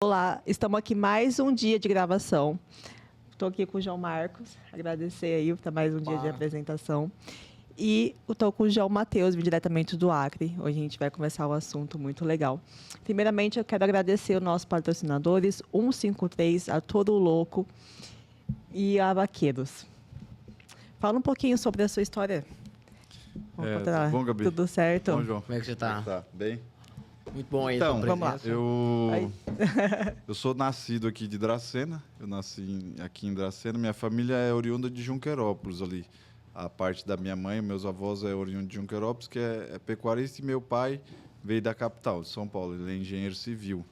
Olá, estamos aqui mais um dia de gravação. Estou aqui com o João Marcos, agradecer aí por mais um dia de apresentação. E estou com o João Matheus, diretamente do Acre. Hoje a gente vai começar um assunto muito legal. Primeiramente, eu quero agradecer os nossos patrocinadores, 153, a Toro Louco e a Vaqueiros. Fala um pouquinho sobre a sua história. Tudo bom, Gabi? Tudo certo? Bom, João. Como é que você tá? Tá bem? Muito bom aí Então, sua vamos lá. presença. Eu sou nascido aqui de Dracena. Eu nasci aqui em Dracena. Minha família é oriunda de Junquerópolis ali. A parte da minha mãe, meus avós é oriundo de Junquerópolis, que é pecuarista, e meu pai veio da capital, de São Paulo. Ele é engenheiro civil.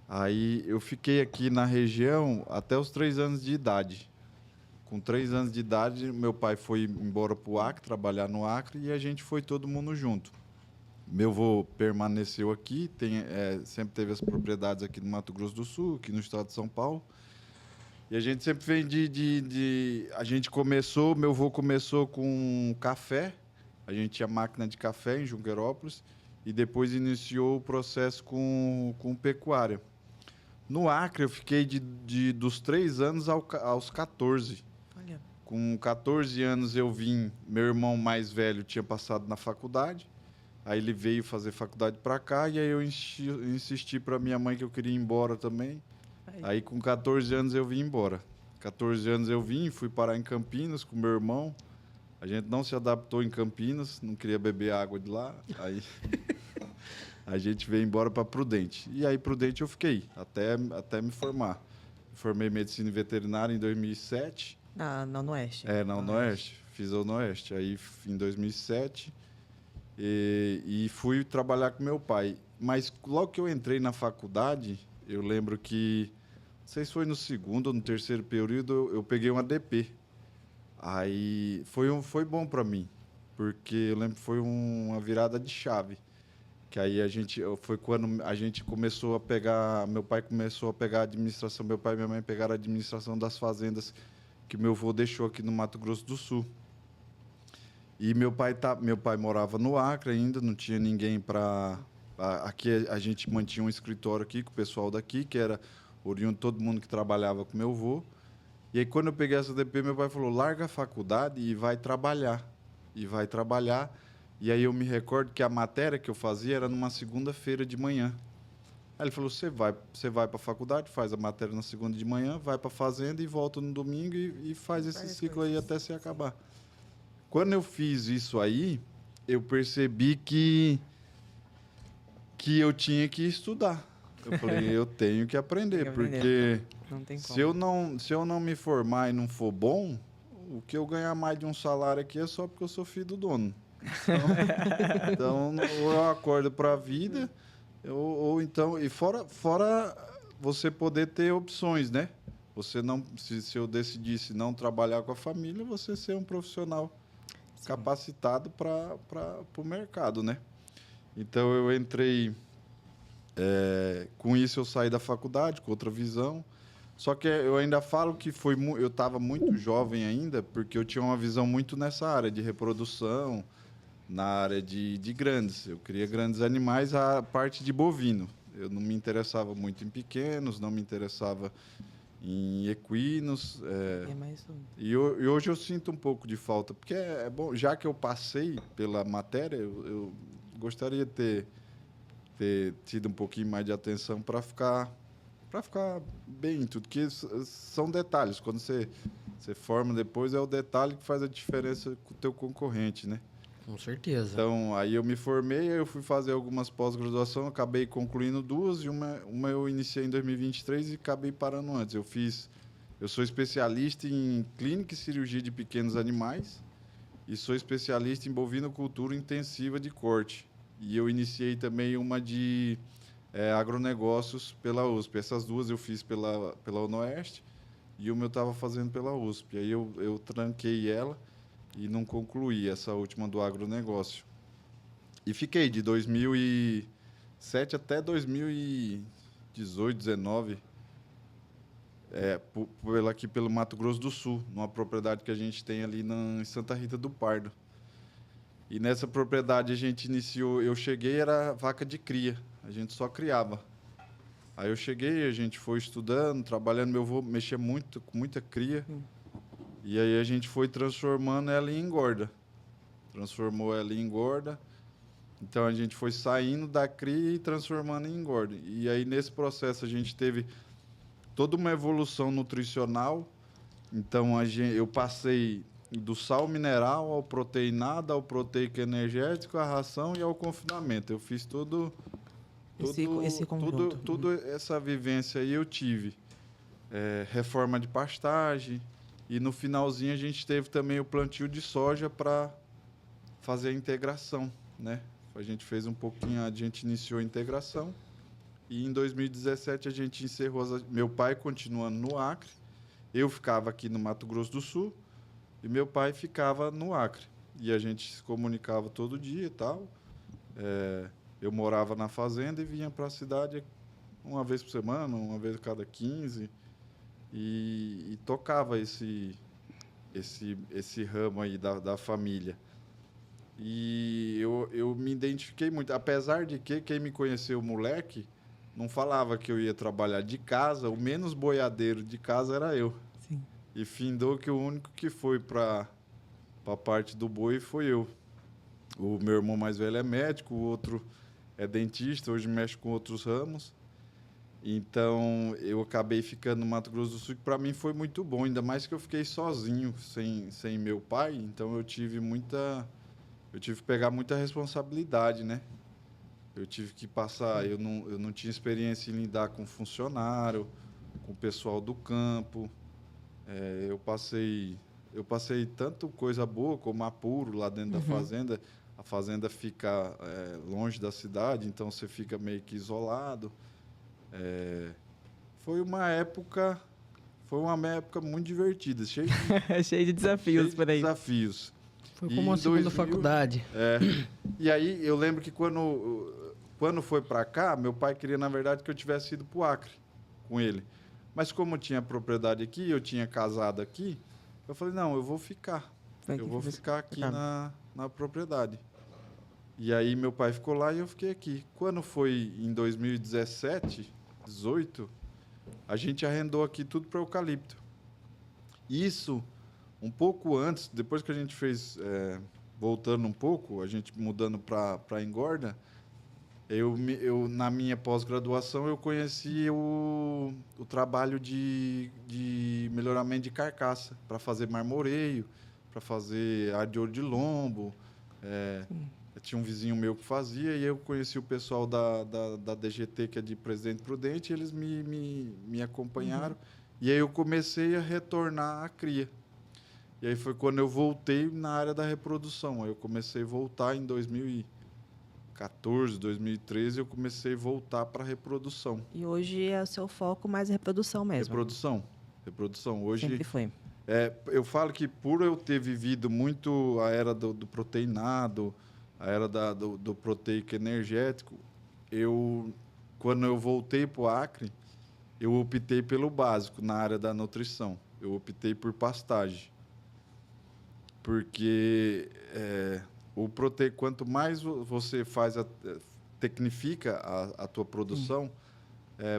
Aí eu fiquei aqui na região até os 3 anos de idade. Com 3 anos de idade, meu pai foi embora para o Acre, trabalhar no Acre, e a gente foi todo mundo junto. Meu avô permaneceu aqui, sempre teve as propriedades aqui no Mato Grosso do Sul, aqui no estado de São Paulo. E a gente sempre vem a gente começou, meu avô começou com café, a gente tinha máquina de café em Junquerópolis, e depois iniciou o processo com pecuária. No Acre eu fiquei dos 3 anos aos 14. Olha. Com 14 anos eu vim, meu irmão mais velho tinha passado na faculdade, aí ele veio fazer faculdade para cá, e aí eu insisti para minha mãe que eu queria ir embora também. Aí com 14 anos eu vim embora. 14 anos eu vim, fui parar em Campinas com meu irmão. A gente não se adaptou em Campinas, não queria beber água de lá. Aí a gente veio embora para Prudente. E aí Prudente eu fiquei, até me formar. Formei medicina veterinária em 2007. No Oeste. No Oeste. Fiz o Oeste. Aí em 2007... E fui trabalhar com meu pai. Mas logo que eu entrei na faculdade, eu lembro que, não sei se foi no segundo ou no terceiro período, eu peguei um ADP. Aí foi bom para mim, porque eu lembro que foi uma virada de chave. Que aí foi quando a gente começou a pegar, meu pai começou a pegar a administração, meu pai e minha mãe pegaram a administração das fazendas que meu avô deixou aqui no Mato Grosso do Sul. E meu pai morava no Acre ainda, não tinha ninguém para... Aqui a gente mantinha um escritório aqui com o pessoal daqui, que era oriundo todo mundo que trabalhava com meu avô. E aí quando eu peguei essa DP, meu pai falou, larga a faculdade e vai trabalhar. E aí eu me recordo que a matéria que eu fazia era numa segunda-feira de manhã. Aí ele falou, você vai para a faculdade, faz a matéria na segunda de manhã, vai para a fazenda e volta no domingo e faz esse ciclo aí até se acabar. Quando eu fiz isso aí, eu percebi que eu tinha que estudar. Eu falei, eu tenho que aprender, porque Não tem como. se eu não me formar e não for bom, o que eu ganhar mais de um salário aqui é só porque eu sou filho do dono. Então ou eu acordo para a vida, ou então... E fora você poder ter opções, né? Você não, se eu decidisse não trabalhar com a família, você ser um profissional capacitado para o mercado, né? Então eu entrei, com isso eu saí da faculdade, com outra visão, só que eu ainda falo que eu estava muito jovem ainda, porque eu tinha uma visão muito nessa área de reprodução, na área de grandes, eu queria grandes animais, a parte de bovino, eu não me interessava muito em pequenos, não me interessava em equinos. E hoje eu sinto um pouco de falta, porque é bom, já que eu passei pela matéria, eu gostaria de ter tido um pouquinho mais de atenção para ficar bem em tudo, porque são detalhes. Quando você forma depois, é o detalhe que faz a diferença com o teu concorrente, né? Com certeza. Então, aí eu me formei, aí eu fui fazer algumas pós-graduação, acabei concluindo 2, e uma eu iniciei em 2023 e acabei parando antes. Eu sou especialista em clínica e cirurgia de pequenos animais e sou especialista em bovinocultura intensiva de corte. E eu iniciei também uma de agronegócios pela USP. Essas 2 eu fiz pela UniOeste e uma eu estava fazendo pela USP. Aí eu tranquei ela e não concluí essa última do agronegócio. E fiquei de 2007 até 2018, 19, aqui pelo Mato Grosso do Sul, numa propriedade que a gente tem ali em Santa Rita do Pardo. E nessa propriedade a gente iniciou, eu cheguei, era vaca de cria, a gente só criava. Aí eu cheguei, a gente foi estudando, trabalhando. Meu avô mexia muito, com muita cria. E aí a gente foi transformando ela em engorda. Transformou ela em engorda. Então a gente foi saindo da cria e transformando em engorda. E aí nesse processo a gente teve toda uma evolução nutricional. Então eu passei do sal mineral ao proteinado, ao proteico energético, à ração e ao confinamento. Eu fiz Esse conjunto. tudo essa vivência aí eu tive. Reforma de pastagem. E no finalzinho a gente teve também o plantio de soja para fazer a integração, né? A gente fez um pouquinho, a gente iniciou a integração. E em 2017 a gente encerrou. Meu pai continuando no Acre, eu ficava aqui no Mato Grosso do Sul e meu pai ficava no Acre. E a gente se comunicava todo dia e tal. Eu morava na fazenda e vinha para a cidade uma vez por semana, uma vez a cada 15. E tocava esse ramo aí da família. E eu me identifiquei muito. Apesar de que quem me conheceu moleque não falava que eu ia trabalhar de casa, o menos boiadeiro de casa era eu. Sim. E findou que o único que foi para a parte do boi foi eu. O meu irmão mais velho é médico, o outro é dentista, hoje mexe com outros ramos. Então, eu acabei ficando no Mato Grosso do Sul, que para mim foi muito bom, ainda mais que eu fiquei sozinho, sem meu pai, então eu tive que pegar muita responsabilidade, né? Eu tive que passar, eu não tinha experiência em lidar com funcionário, com o pessoal do campo. Eu passei tanto coisa boa como apuro lá dentro da fazenda. A fazenda fica longe da cidade, então você fica meio que isolado. Foi uma época muito divertida, cheia Cheio de desafios por aí. desafios. Foi E como uma em segunda 2000, faculdade. E aí eu lembro que quando foi para cá, meu pai queria, na verdade, que eu tivesse ido para o Acre com ele. Mas como tinha propriedade aqui, eu tinha casado aqui, eu falei, não, eu vou ficar. Eu vou ficar aqui na propriedade. E aí meu pai ficou lá e eu fiquei aqui. Quando foi em 2017, 18, a gente arrendou aqui tudo para eucalipto. Isso, um pouco antes, depois que a gente fez, voltando um pouco, a gente mudando para engorda, na minha pós-graduação, eu conheci o trabalho de melhoramento de carcaça, para fazer marmoreio, para fazer ar de ouro de lombo. Tinha um vizinho meu que fazia, e eu conheci o pessoal da DGT, que é de Presidente Prudente, e eles me acompanharam. E aí eu comecei a retornar à cria. E aí foi quando eu voltei na área da reprodução. Aí eu comecei a voltar em 2014, 2013, eu comecei a voltar para a reprodução. E hoje é o seu foco mais reprodução mesmo. Reprodução. Hoje, sempre foi. Eu falo que por eu ter vivido muito a era do proteinado, a era do proteico energético, quando eu voltei para o Acre, eu optei pelo básico na área da nutrição. Eu optei por pastagem. Porque o proteico, quanto mais você tecnifica a tua produção,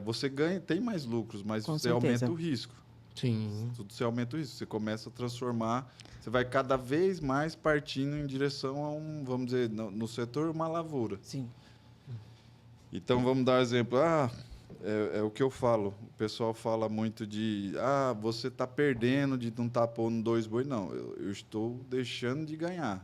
você tem mais lucros, mas você aumenta o risco. Sim. Tudo você aumenta o risco. Você começa a transformar, você vai cada vez mais partindo em direção a vamos dizer, no setor, uma lavoura. Sim. Então, vamos dar um exemplo. É o que eu falo. O pessoal fala muito você está perdendo de não estar pondo 2 boi. Não, eu estou deixando de ganhar.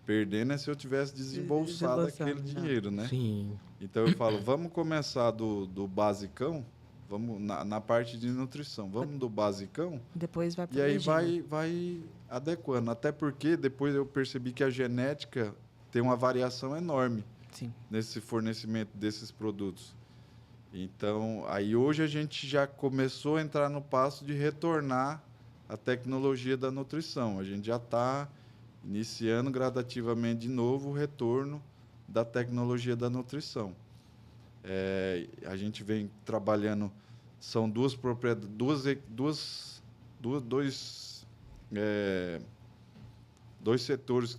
Perdendo é se eu tivesse desembolsado aquele dinheiro, né? Sim. Então, eu falo, vamos começar do basicão, vamos na parte de nutrição. Vamos do basicão. Depois vai E aí vai adequando. Até porque depois eu percebi que a genética tem uma variação enorme. Sim. Nesse fornecimento desses produtos. Então, aí hoje a gente já começou a entrar no passo de retornar à tecnologia da nutrição. A gente já está iniciando gradativamente de novo o retorno da tecnologia da nutrição. A gente vem trabalhando, são duas propriedades, dois setores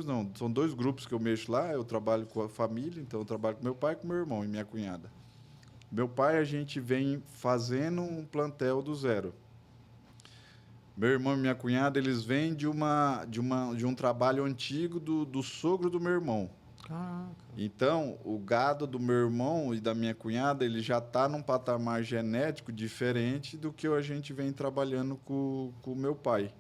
não, são 2 grupos que eu mexo lá. Eu trabalho com a família, então eu trabalho com meu pai, com meu irmão e minha cunhada. Meu pai, a gente vem fazendo um plantel do zero. Meu irmão e minha cunhada, eles vêm de um trabalho antigo do sogro do meu irmão. Caraca. Então, o gado do meu irmão e da minha cunhada, ele já está num patamar genético diferente do que a gente vem trabalhando com o meu pai.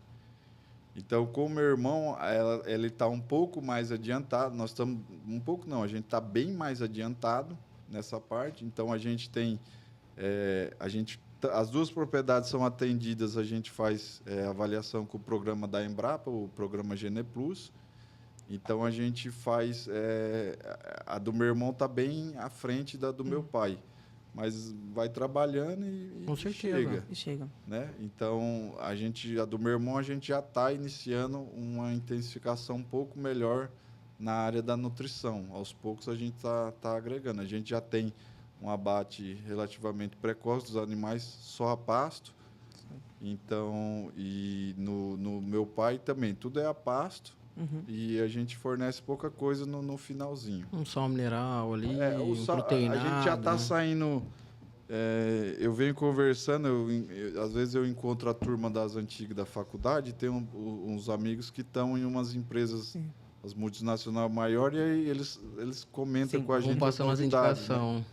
Então, com o meu irmão, ele está um pouco mais adiantado. Nós estamos um pouco não, a gente está bem mais adiantado nessa parte. Então, a gente tem, as duas propriedades são atendidas. A gente faz avaliação com o programa da Embrapa, o programa Gene Plus. Então, a gente faz... a do meu irmão está bem à frente da do meu pai. Mas vai trabalhando e Com certeza. chega. E chega. Né? Então, a do meu irmão, a gente já está iniciando uma intensificação um pouco melhor na área da nutrição. Aos poucos, a gente tá agregando. A gente já tem um abate relativamente precoce dos animais só a pasto. Então, e no meu pai também, tudo é a pasto. E a gente fornece pouca coisa no finalzinho. Um sal mineral ali, um A proteinado. gente já está né? saindo... eu venho conversando, às vezes eu encontro a turma das antigas da faculdade, tem uns amigos que estão em umas empresas, as multinacionais maiores, e aí eles comentam com a gente. Vão passando as indicações. Né?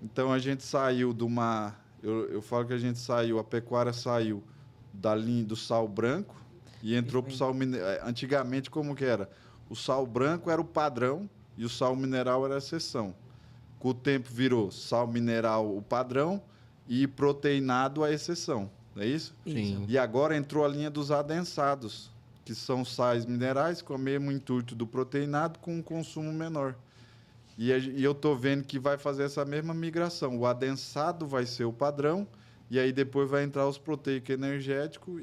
Então, a gente saiu de uma... Eu falo que a gente saiu, a pecuária saiu da linha do sal branco, e entrou para o sal mineral. Antigamente, como que era? O sal branco era o padrão e o sal mineral era a exceção. Com o tempo virou sal mineral o padrão e proteinado a exceção. Não é isso? Sim. E agora entrou a linha dos adensados, que são sais minerais com o mesmo intuito do proteinado com um consumo menor. E eu estou vendo que vai fazer essa mesma migração. O adensado vai ser o padrão. E aí depois vai entrar os proteicos energéticos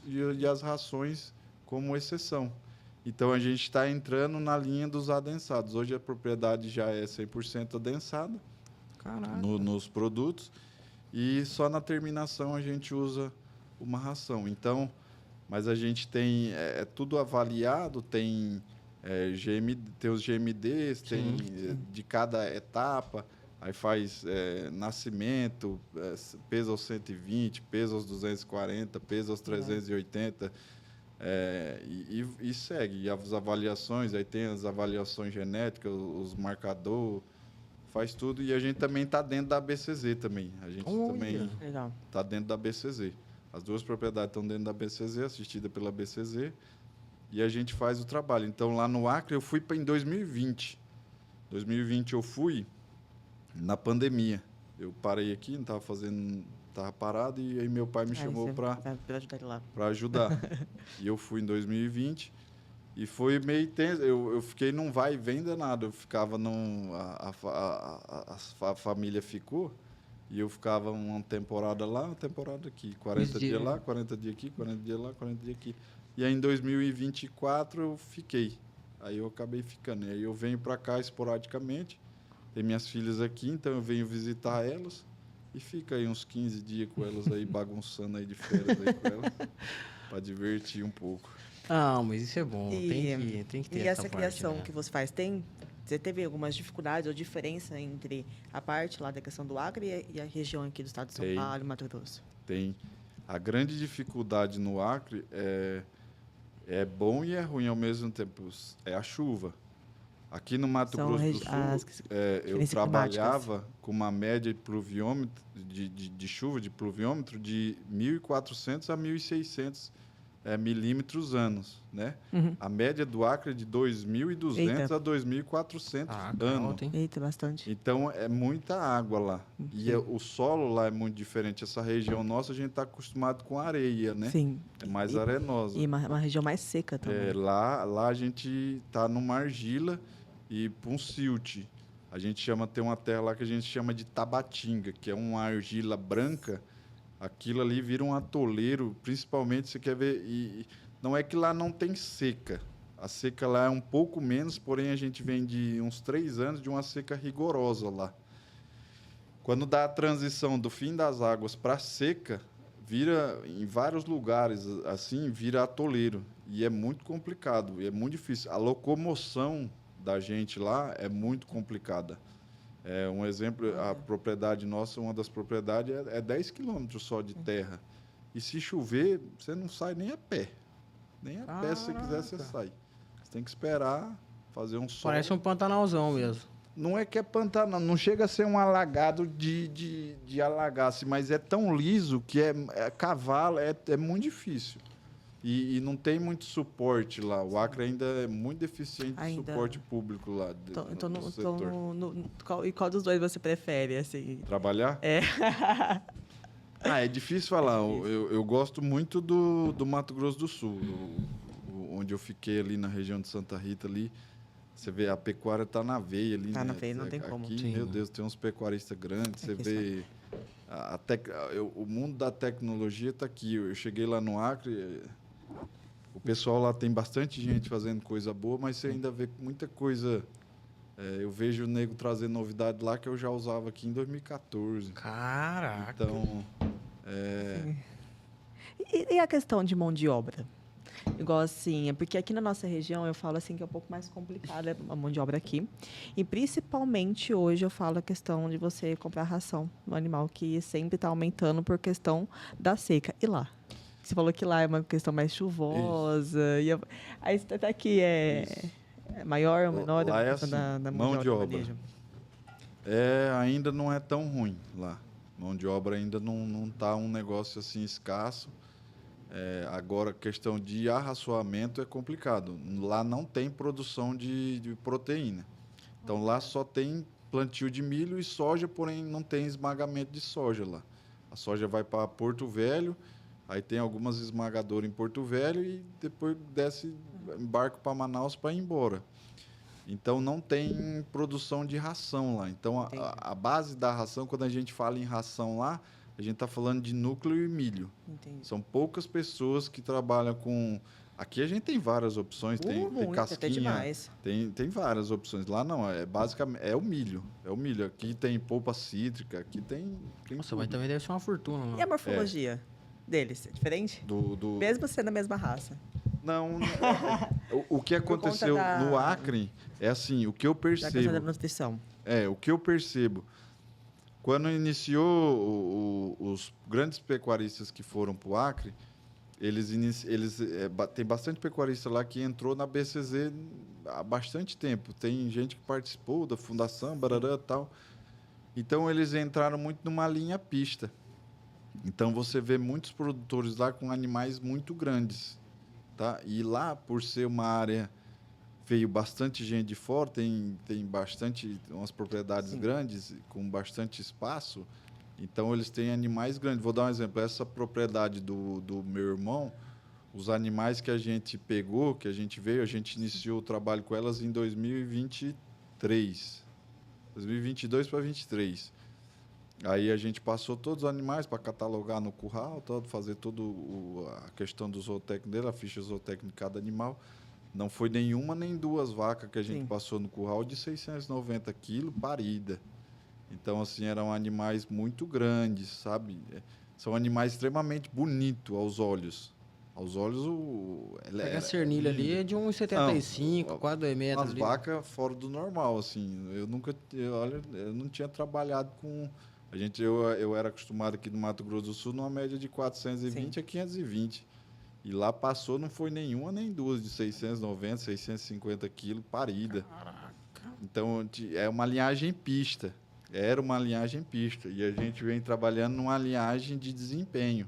e as rações como exceção. Então, a gente está entrando na linha dos adensados. Hoje, a propriedade já é 100% adensada nos produtos. E só na terminação a gente usa uma ração. Então, mas a gente tem tudo avaliado, tem, tem os GMDs, tem de cada etapa. Aí faz nascimento, peso aos 120, peso aos 240, peso aos 380, e segue. E as avaliações, aí tem as avaliações genéticas, os marcadores, faz tudo. E a gente também está dentro da BCZ também. A gente também está dentro da BCZ. As duas propriedades estão dentro da BCZ, assistida pela BCZ, e a gente faz o trabalho. Então, lá no Acre, eu fui em 2020. 2020 eu fui... na pandemia. Eu parei aqui, não estava fazendo, estava parado, e aí meu pai me chamou para ajudar. E eu fui em 2020 e foi meio tenso. Eu fiquei num vai e vem danado. Eu ficava a família ficou e eu ficava uma temporada lá, uma temporada aqui. 40 dias lá, 40 dias aqui, 40 dias lá, 40 dias aqui. E aí em 2024 eu fiquei. Aí eu acabei ficando. E aí eu venho para cá esporadicamente. Tem minhas filhas aqui, então eu venho visitar elas e fica aí uns 15 dias com elas aí, bagunçando aí de férias aí com elas, para divertir um pouco. Ah, mas isso é bom, tem que ter essa parte, criação né? que você faz, você teve algumas dificuldades ou diferença entre a parte lá da questão do Acre e a região aqui do estado de São Paulo e Mato Grosso? Tem. A grande dificuldade no Acre é bom e é ruim ao mesmo tempo, é a chuva. Aqui no Mato Grosso do Sul, eu trabalhava com uma média de pluviômetro, de chuva de pluviômetro de 1.400 a 1.600 milímetros anos, né? A média do Acre é de 2.200 a 2.400 anos. Eita, bastante. Então, é muita água lá. E o solo lá é muito diferente. Essa região nossa, a gente está acostumado com areia, né? Sim. É mais arenosa. E uma região mais seca também. Lá a gente está numa argila e um silt. A gente tem uma terra lá que a gente chama de tabatinga, que é uma argila branca. Aquilo ali vira um atoleiro, principalmente, você quer ver... E não é que lá não tem seca. A seca lá é um pouco menos, porém a gente vem de uns 3 anos de uma seca rigorosa lá. Quando dá a transição do fim das águas para a seca, vira, em vários lugares, assim, vira atoleiro. E é muito complicado, e é muito difícil. A locomoção da gente lá é muito complicada. Um exemplo, a propriedade nossa, uma das propriedades, é 10 quilômetros só de terra. E se chover, você não sai nem a pé. Nem a pé, se você quiser, você sai. Você tem que esperar fazer um sol. Parece um pantanalzão mesmo. Não é que é pantanal, não chega a ser um alagado de alagar-se, mas é tão liso que cavalo, é muito difícil. E não tem muito suporte lá. O Acre ainda é muito deficiente de suporte público lá no setor. E qual dos dois você prefere, assim? Trabalhar? É. É difícil falar. Eu gosto muito do Mato Grosso do Sul, onde eu fiquei ali na região de Santa Rita ali. Você vê, a pecuária está na veia ali, tá né? Na veia, não tem como. Sim, meu Deus, tem uns pecuaristas grandes. Você vê... o mundo da tecnologia está aqui. Eu cheguei lá no Acre... O pessoal lá tem bastante gente fazendo coisa boa, mas você ainda vê muita coisa... eu vejo o nego trazer novidade lá que eu já usava aqui em 2014. Caraca! Então... E a questão de mão de obra? Igual assim, porque aqui na nossa região eu falo assim que é um pouco mais complicada a mão de obra aqui. E principalmente hoje eu falo a questão de você comprar ração no animal, que sempre está aumentando por questão da seca. E lá? Você falou que lá é uma questão mais chuvosa. E aí até aqui é maior ou menor lá é assim, da mão de obra. Ainda não é tão ruim lá. Mão de obra ainda não está um negócio assim escasso. Agora, a questão de arraçoamento é complicado. Lá não tem produção de proteína. Então, lá só tem plantio de milho e soja, porém não tem esmagamento de soja lá. A soja vai para Porto Velho, aí tem algumas esmagadoras em Porto Velho e depois desce embarque para Manaus para ir embora. Então, não tem produção de ração lá. Então, a base da ração, quando a gente fala em ração lá, a gente está falando de núcleo e milho. Entendi. São poucas pessoas que trabalham com... Aqui a gente tem várias opções, tem casquinha, tem várias opções. Lá não, basicamente é o milho. É o milho. Aqui tem polpa cítrica, aqui tem Nossa, tudo. mas também deve ser uma fortuna. Não? E a morfologia deles? É diferente? Mesmo sendo a mesma raça? Não. O que aconteceu no Acre é assim, o que eu percebo... Da nutrição. O que eu percebo... Quando iniciou os grandes pecuaristas que foram para o Acre, tem bastante pecuarista lá que entrou na BCZ há bastante tempo. Tem gente que participou da fundação, barará, tal. Então, eles entraram muito numa linha pista. Então, você vê muitos produtores lá com animais muito grandes. Tá? E lá, por ser uma área... Veio bastante gente de fora, tem umas propriedades grandes, com bastante espaço. Então, eles têm animais grandes. Vou dar um exemplo. Essa propriedade do meu irmão, os animais que a gente pegou, que a gente veio, a gente iniciou o trabalho com elas em 2023. 2022 para 2023. Aí a gente passou todos os animais para catalogar no curral, fazer toda a questão do zootécnico dele, a ficha zootécnica de cada animal. Não foi nenhuma nem duas vacas que a gente passou no curral de 690 quilos parida. Então, assim, eram animais muito grandes, sabe? São animais extremamente bonitos aos olhos. Aos olhos, a cernilha ali é de 1,75, quase 2 metros. As vacas fora do normal, assim. Eu não tinha trabalhado com... Eu era acostumado aqui no Mato Grosso do Sul numa média de 420 a 520. E lá passou, não foi nenhuma nem duas, de 690, 650 quilos parida. Caraca. Então, é uma linhagem pista. Era uma linhagem pista. E a gente vem trabalhando numa linhagem de desempenho.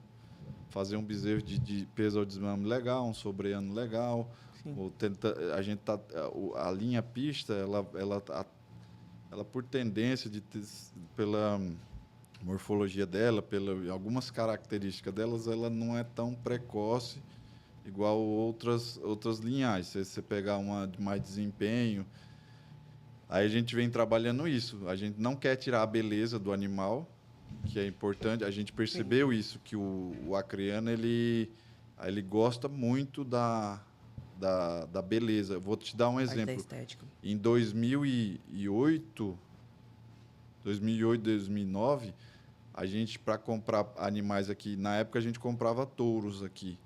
Fazer um bezerro de peso ao desmame legal, um sobreano legal. A linha pista, ela por tendência, pela morfologia dela, algumas características delas, ela não é tão precoce igual outras linhagens. Se você pegar uma de mais desempenho, aí a gente vem trabalhando isso. A gente não quer tirar a beleza do animal, que é importante. A gente percebeu isso, que o acreano ele gosta muito da beleza. Vou te dar um exemplo. Em 2008, 2009, a gente, para comprar animais aqui, na época a gente comprava touros aqui.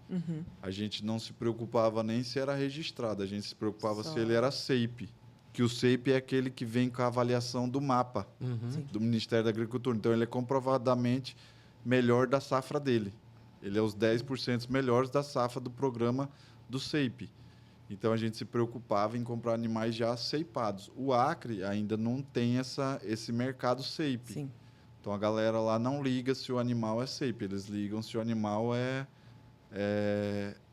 A gente não se preocupava nem se era registrado, a gente se preocupava se ele era SEIP, que o CEIP é aquele que vem com a avaliação do mapa do Ministério da Agricultura. Então, ele é comprovadamente melhor da safra dele. Ele é os 10% melhores da safra do programa do CEIP. Então, a gente se preocupava em comprar animais já ceipados. O Acre ainda não tem esse mercado CEIP. Sim. Então, a galera lá não liga se o animal é CEIP. Eles ligam se o animal é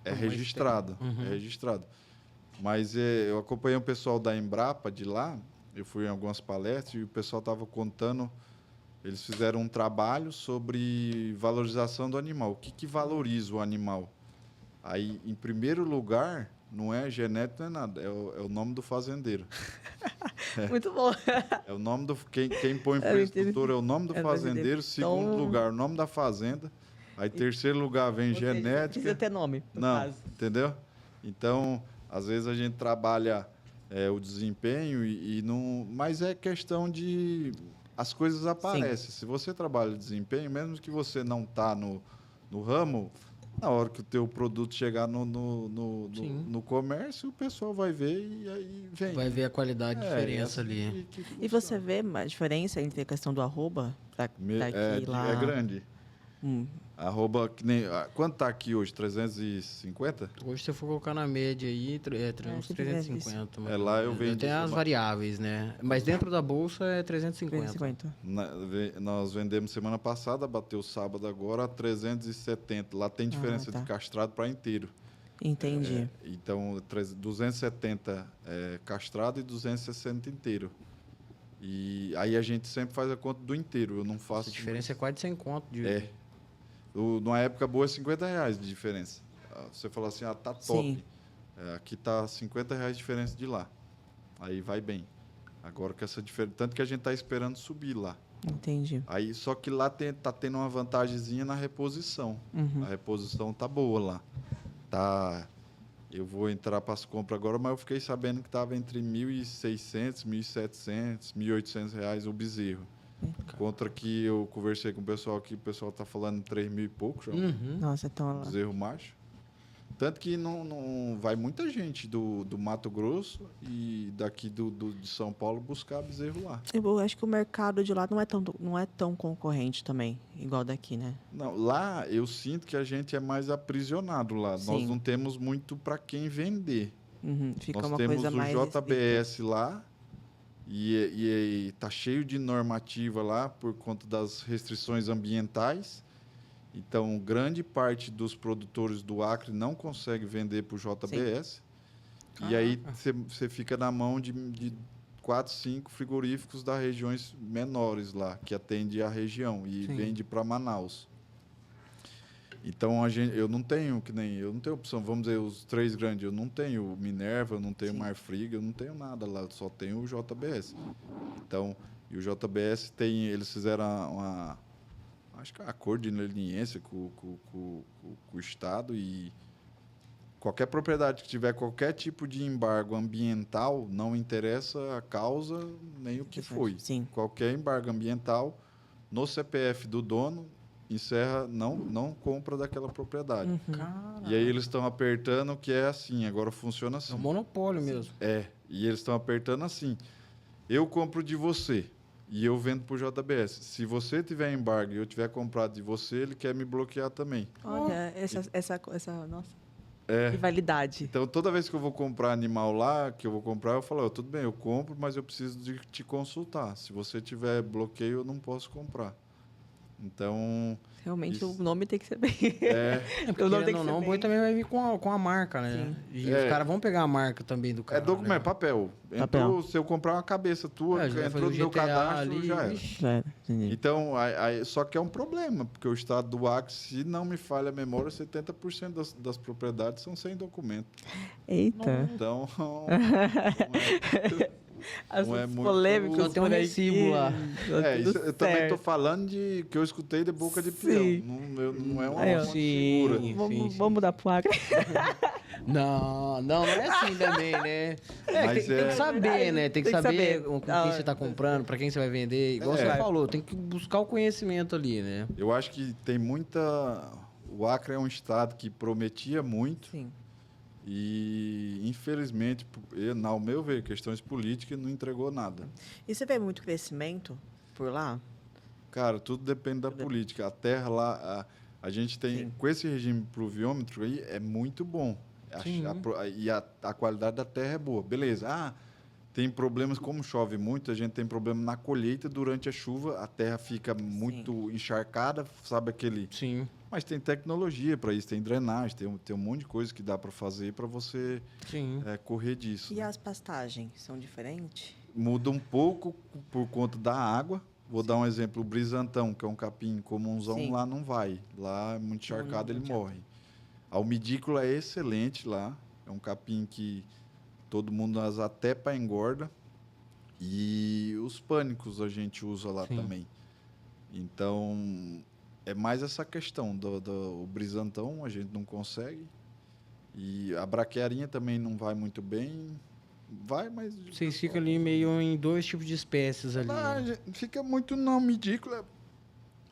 registrado. É registrado. Mas eu acompanhei um pessoal da Embrapa de lá, eu fui em algumas palestras e o pessoal estava contando, eles fizeram um trabalho sobre valorização do animal. O que valoriza o animal? Aí, em primeiro lugar, não é genético, não é nada, é o nome do fazendeiro. Muito bom. É o nome do... Quem põe infraestrutura é o nome do fazendeiro. Segundo lugar, o nome da fazenda. Aí, terceiro lugar, vem genética. Precisa ter nome, no caso. Entendeu? Então... Às vezes a gente trabalha o desempenho e não... Mas é questão de... As coisas aparecem. Sim. Se você trabalha desempenho, mesmo que você não está no ramo, na hora que o teu produto chegar no comércio, o pessoal vai ver e aí vem. Vai ver a qualidade, a diferença ali. E você vê a diferença entre a questão do arroba daqui lá? É grande. Arroba, que nem, quanto tá aqui hoje? 350? Hoje, se você for colocar na média aí, uns 350. Lá eu vendi. Tem as variáveis, né? Mas dentro da bolsa é 350. Nós vendemos semana passada, bateu sábado agora, 370. Lá tem diferença de castrado para inteiro. Entendi. Então, 270 castrado e 260 inteiro. E aí a gente sempre faz a conta do inteiro. Eu não faço. A diferença é quase 100 conto. Numa época boa, R$50 de diferença. Você fala assim, tá top. Aqui tá R$50 de diferença de lá. Aí vai bem. Agora com essa diferença. Tanto que a gente tá esperando subir lá. Entendi. Aí, só que lá tá tendo uma vantagemzinha na reposição. A reposição tá boa lá. Eu vou entrar para as compras agora, mas eu fiquei sabendo que estava entre R$1.600, R$1.700, R$1.800 o bezerro. Contra que eu conversei com o pessoal aqui, o pessoal está falando 3 mil e pouco já. Nossa, então lá. Bezerro macho. Tanto que não vai muita gente do Mato Grosso e daqui de São Paulo buscar bezerro lá. Eu acho que o mercado de lá não é tão concorrente também, igual daqui, né? Não, lá eu sinto que a gente é mais aprisionado lá. Sim. Nós não temos muito para quem vender. Fica nós uma temos coisa mais o JBS lá e tá cheio de normativa lá por conta das restrições ambientais. Então, grande parte dos produtores do Acre não consegue vender para o JBS. Sim. E aí você fica na mão de 4, 5 frigoríficos das regiões menores lá, que atende a região e vende para Manaus. Então, eu não tenho opção. Vamos dizer, os 3 grandes, eu não tenho Minerva, eu não tenho Marfrig, eu não tenho nada lá, eu só tenho o JBS. Então, e o JBS eles fizeram acho que é um acordo de leniência com o Estado e qualquer propriedade que tiver qualquer tipo de embargo ambiental, não interessa a causa nem o que foi. Sim. Qualquer embargo ambiental, no CPF do dono, encerra, não compra daquela propriedade. E aí eles estão apertando que é assim, agora funciona assim. É um monopólio mesmo. E eles estão apertando assim, eu compro de você. E eu vendo para o JBS. Se você tiver embargo e eu tiver comprado de você, ele quer me bloquear também. Olha, nossa, rivalidade. Então, toda vez que eu vou comprar animal lá, eu falo, tudo bem, eu compro, mas eu preciso de te consultar. Se você tiver bloqueio, eu não posso comprar. Então... Realmente, o nome tem que ser bem... porque o nome tem que ser bem... O boi também vai vir com a marca, né? Sim. E os caras vão pegar a marca também do cara. Documento, né? Papel. Se eu comprar uma cabeça tua, entrou no meu cadastro, ali, já era. Então, só que é um problema, porque o estado do Acre, se não me falha a memória, 70% das propriedades são sem documento. Eita! Então, não é muito polêmicas. Só tem um recibo lá. Eu também estou falando de que eu escutei de boca de peão. Não é uma figura. Vamos mudar para o Acre. Não é assim também, né? Tem que saber, né? Tem que saber com quem você está comprando, para quem você vai vender. Igual você falou, tem que buscar o conhecimento ali, né? Eu acho que tem muita... O Acre é um estado que prometia muito. Sim. E, infelizmente, ao meu ver, questões políticas não entregou nada. E você vê muito crescimento por lá? Cara, tudo depende da política. A terra lá, a gente tem, Sim. com esse regime pluviômetro aí, é muito bom. E a qualidade da terra é boa. Beleza. Tem problemas, como chove muito, a gente tem problema na colheita. Durante a chuva, a terra fica muito encharcada, sabe aquele... Sim. Mas tem tecnologia para isso, tem drenagem, tem um monte de coisa que dá para fazer para você correr disso. E as pastagens são diferentes? Muda um pouco por conta da água. Vou dar um exemplo, o brisantão, que é um capim comunzão, lá não vai. Lá é muito encharcado, ele morre. A almidícola é excelente lá. É um capim que todo mundo usa até para engorda. E os pânicos a gente usa lá também. Então, é mais essa questão do brisantão, a gente não consegue. E a braquiarinha também não vai muito bem. Vai, mas... Vocês ficam ali meio em 2 tipos de espécies ali. Fica muito na almidícola.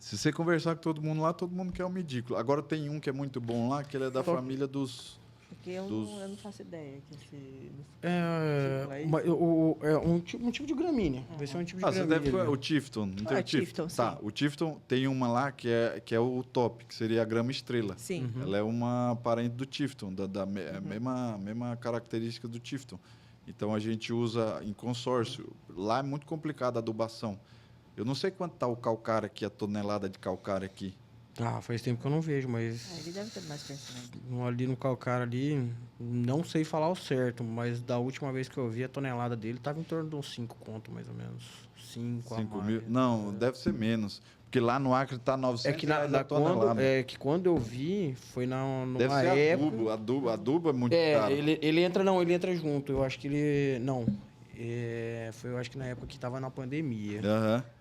Se você conversar com todo mundo lá, todo mundo quer almidícola. Agora tem um que é muito bom lá, que ele é da família dos... Porque eu não faço ideia que esse... É um tipo de gramínea. Vai ser um tipo de gramínea. Você deve o Tifton. Não tem o Tifton? Tá, o Tifton tem uma lá que é o top, que seria a grama estrela. Sim. Ela é uma parente do Tifton, mesma característica do Tifton. Então, a gente usa em consórcio. Lá é muito complicado a adubação. Eu não sei quanto está o calcário aqui, a tonelada de calcário aqui. Faz tempo que eu não vejo, mas... ele deve ter mais conhecimento. Ali no calcário ali, não sei falar o certo, mas da última vez que eu vi, a tonelada dele estava em torno de uns 5 conto, mais ou menos. 5 mil? Não, deve ser menos. Porque lá no Acre está 900 reais a tonelada. Que quando eu vi, foi numa deve ser época... adubo é muito caro. Ele entra junto. Eu acho que ele... Não. Foi, eu acho que na época que estava na pandemia.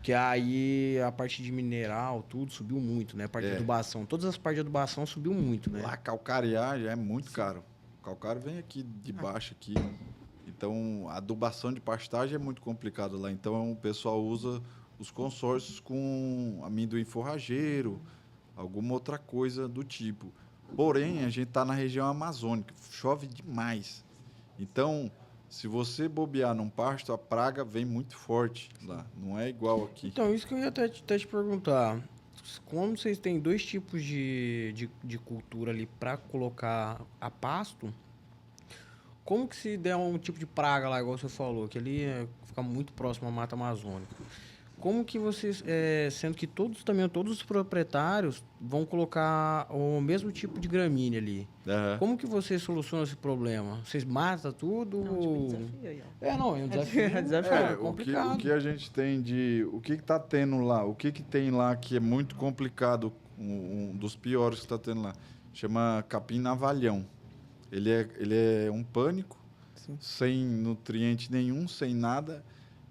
Que aí a parte de mineral, tudo subiu muito, né? A parte de adubação. Todas as partes de adubação subiu muito, né? Lá calcarear já é muito caro. O calcário vem aqui de baixo aqui. Então, a adubação de pastagem é muito complicado lá. Então, o pessoal usa os consórcios com amendoim forrageiro, alguma outra coisa do tipo. Porém, a gente está na região amazônica, chove demais. Então, se você bobear num pasto, a praga vem muito forte lá. Não é igual aqui. Então, isso que eu ia até te perguntar. Como vocês têm 2 tipos de cultura ali para colocar a pasto, como que se der um tipo de praga lá, igual você falou, que ali fica muito próximo à Mata Amazônica, como que vocês, sendo que todos os proprietários vão colocar o mesmo tipo de gramínea ali, como que vocês solucionam esse problema? Vocês matam tudo? É um desafio aí, ó. É um desafio. É complicado. O que a gente tem de... O que está tendo lá? O que tem lá que é muito complicado, um dos piores que está tendo lá? Chama capim navalhão. Ele é um pânico, sem nutriente nenhum, sem nada.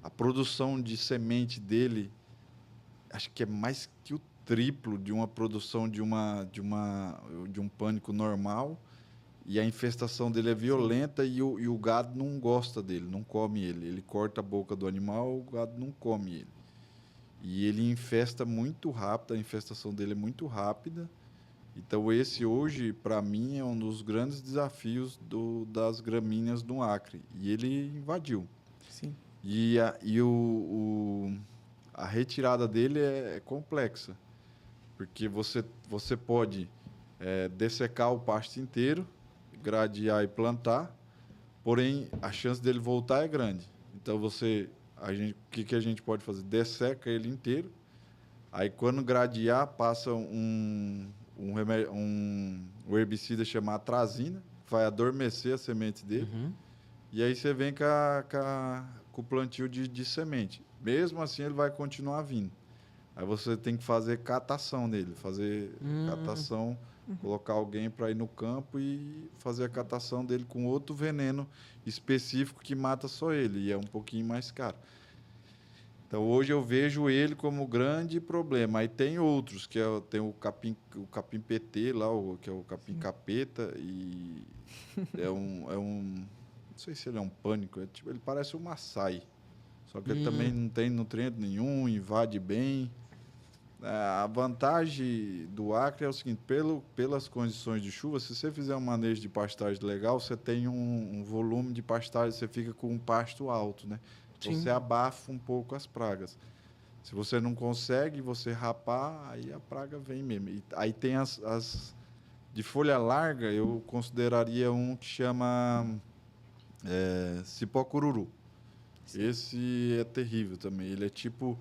A produção de semente dele, acho que é mais que o triplo de uma produção de um pânico normal. E a infestação dele é violenta e o gado não gosta dele, não come ele. Ele corta a boca do animal, o gado não come ele. E ele infesta muito rápido, a infestação dele é muito rápida. Então, esse hoje, para mim, é um dos grandes desafios das gramíneas do Acre. E ele invadiu. Sim. E a retirada dele é complexa, porque você pode dessecar o pasto inteiro, gradear e plantar, porém a chance dele voltar é grande. Então o que a gente pode fazer? Desseca ele inteiro, aí quando gradear passa um herbicida chamado atrazina, vai adormecer a semente dele, e aí você vem com o plantio de semente. Mesmo assim, ele vai continuar vindo. Aí você tem que fazer catação nele, colocar alguém para ir no campo e fazer a catação dele com outro veneno específico que mata só ele, e é um pouquinho mais caro. Então, hoje eu vejo ele como grande problema. Aí tem outros, tem o capim PT lá, que é o capim capeta, e não sei se ele é um pânico, ele parece um açaí. Só que ele também não tem nutriente nenhum, invade bem. A vantagem do Acre é o seguinte, pelas condições de chuva, se você fizer um manejo de pastagem legal, você tem um volume de pastagem, você fica com um pasto alto, né? Então, Sim. você abafa um pouco as pragas. Se você não consegue, você rapar, aí a praga vem mesmo. E aí tem as de folha larga, eu consideraria um que chama cipó cururu. Esse é terrível também. Ele é tipo,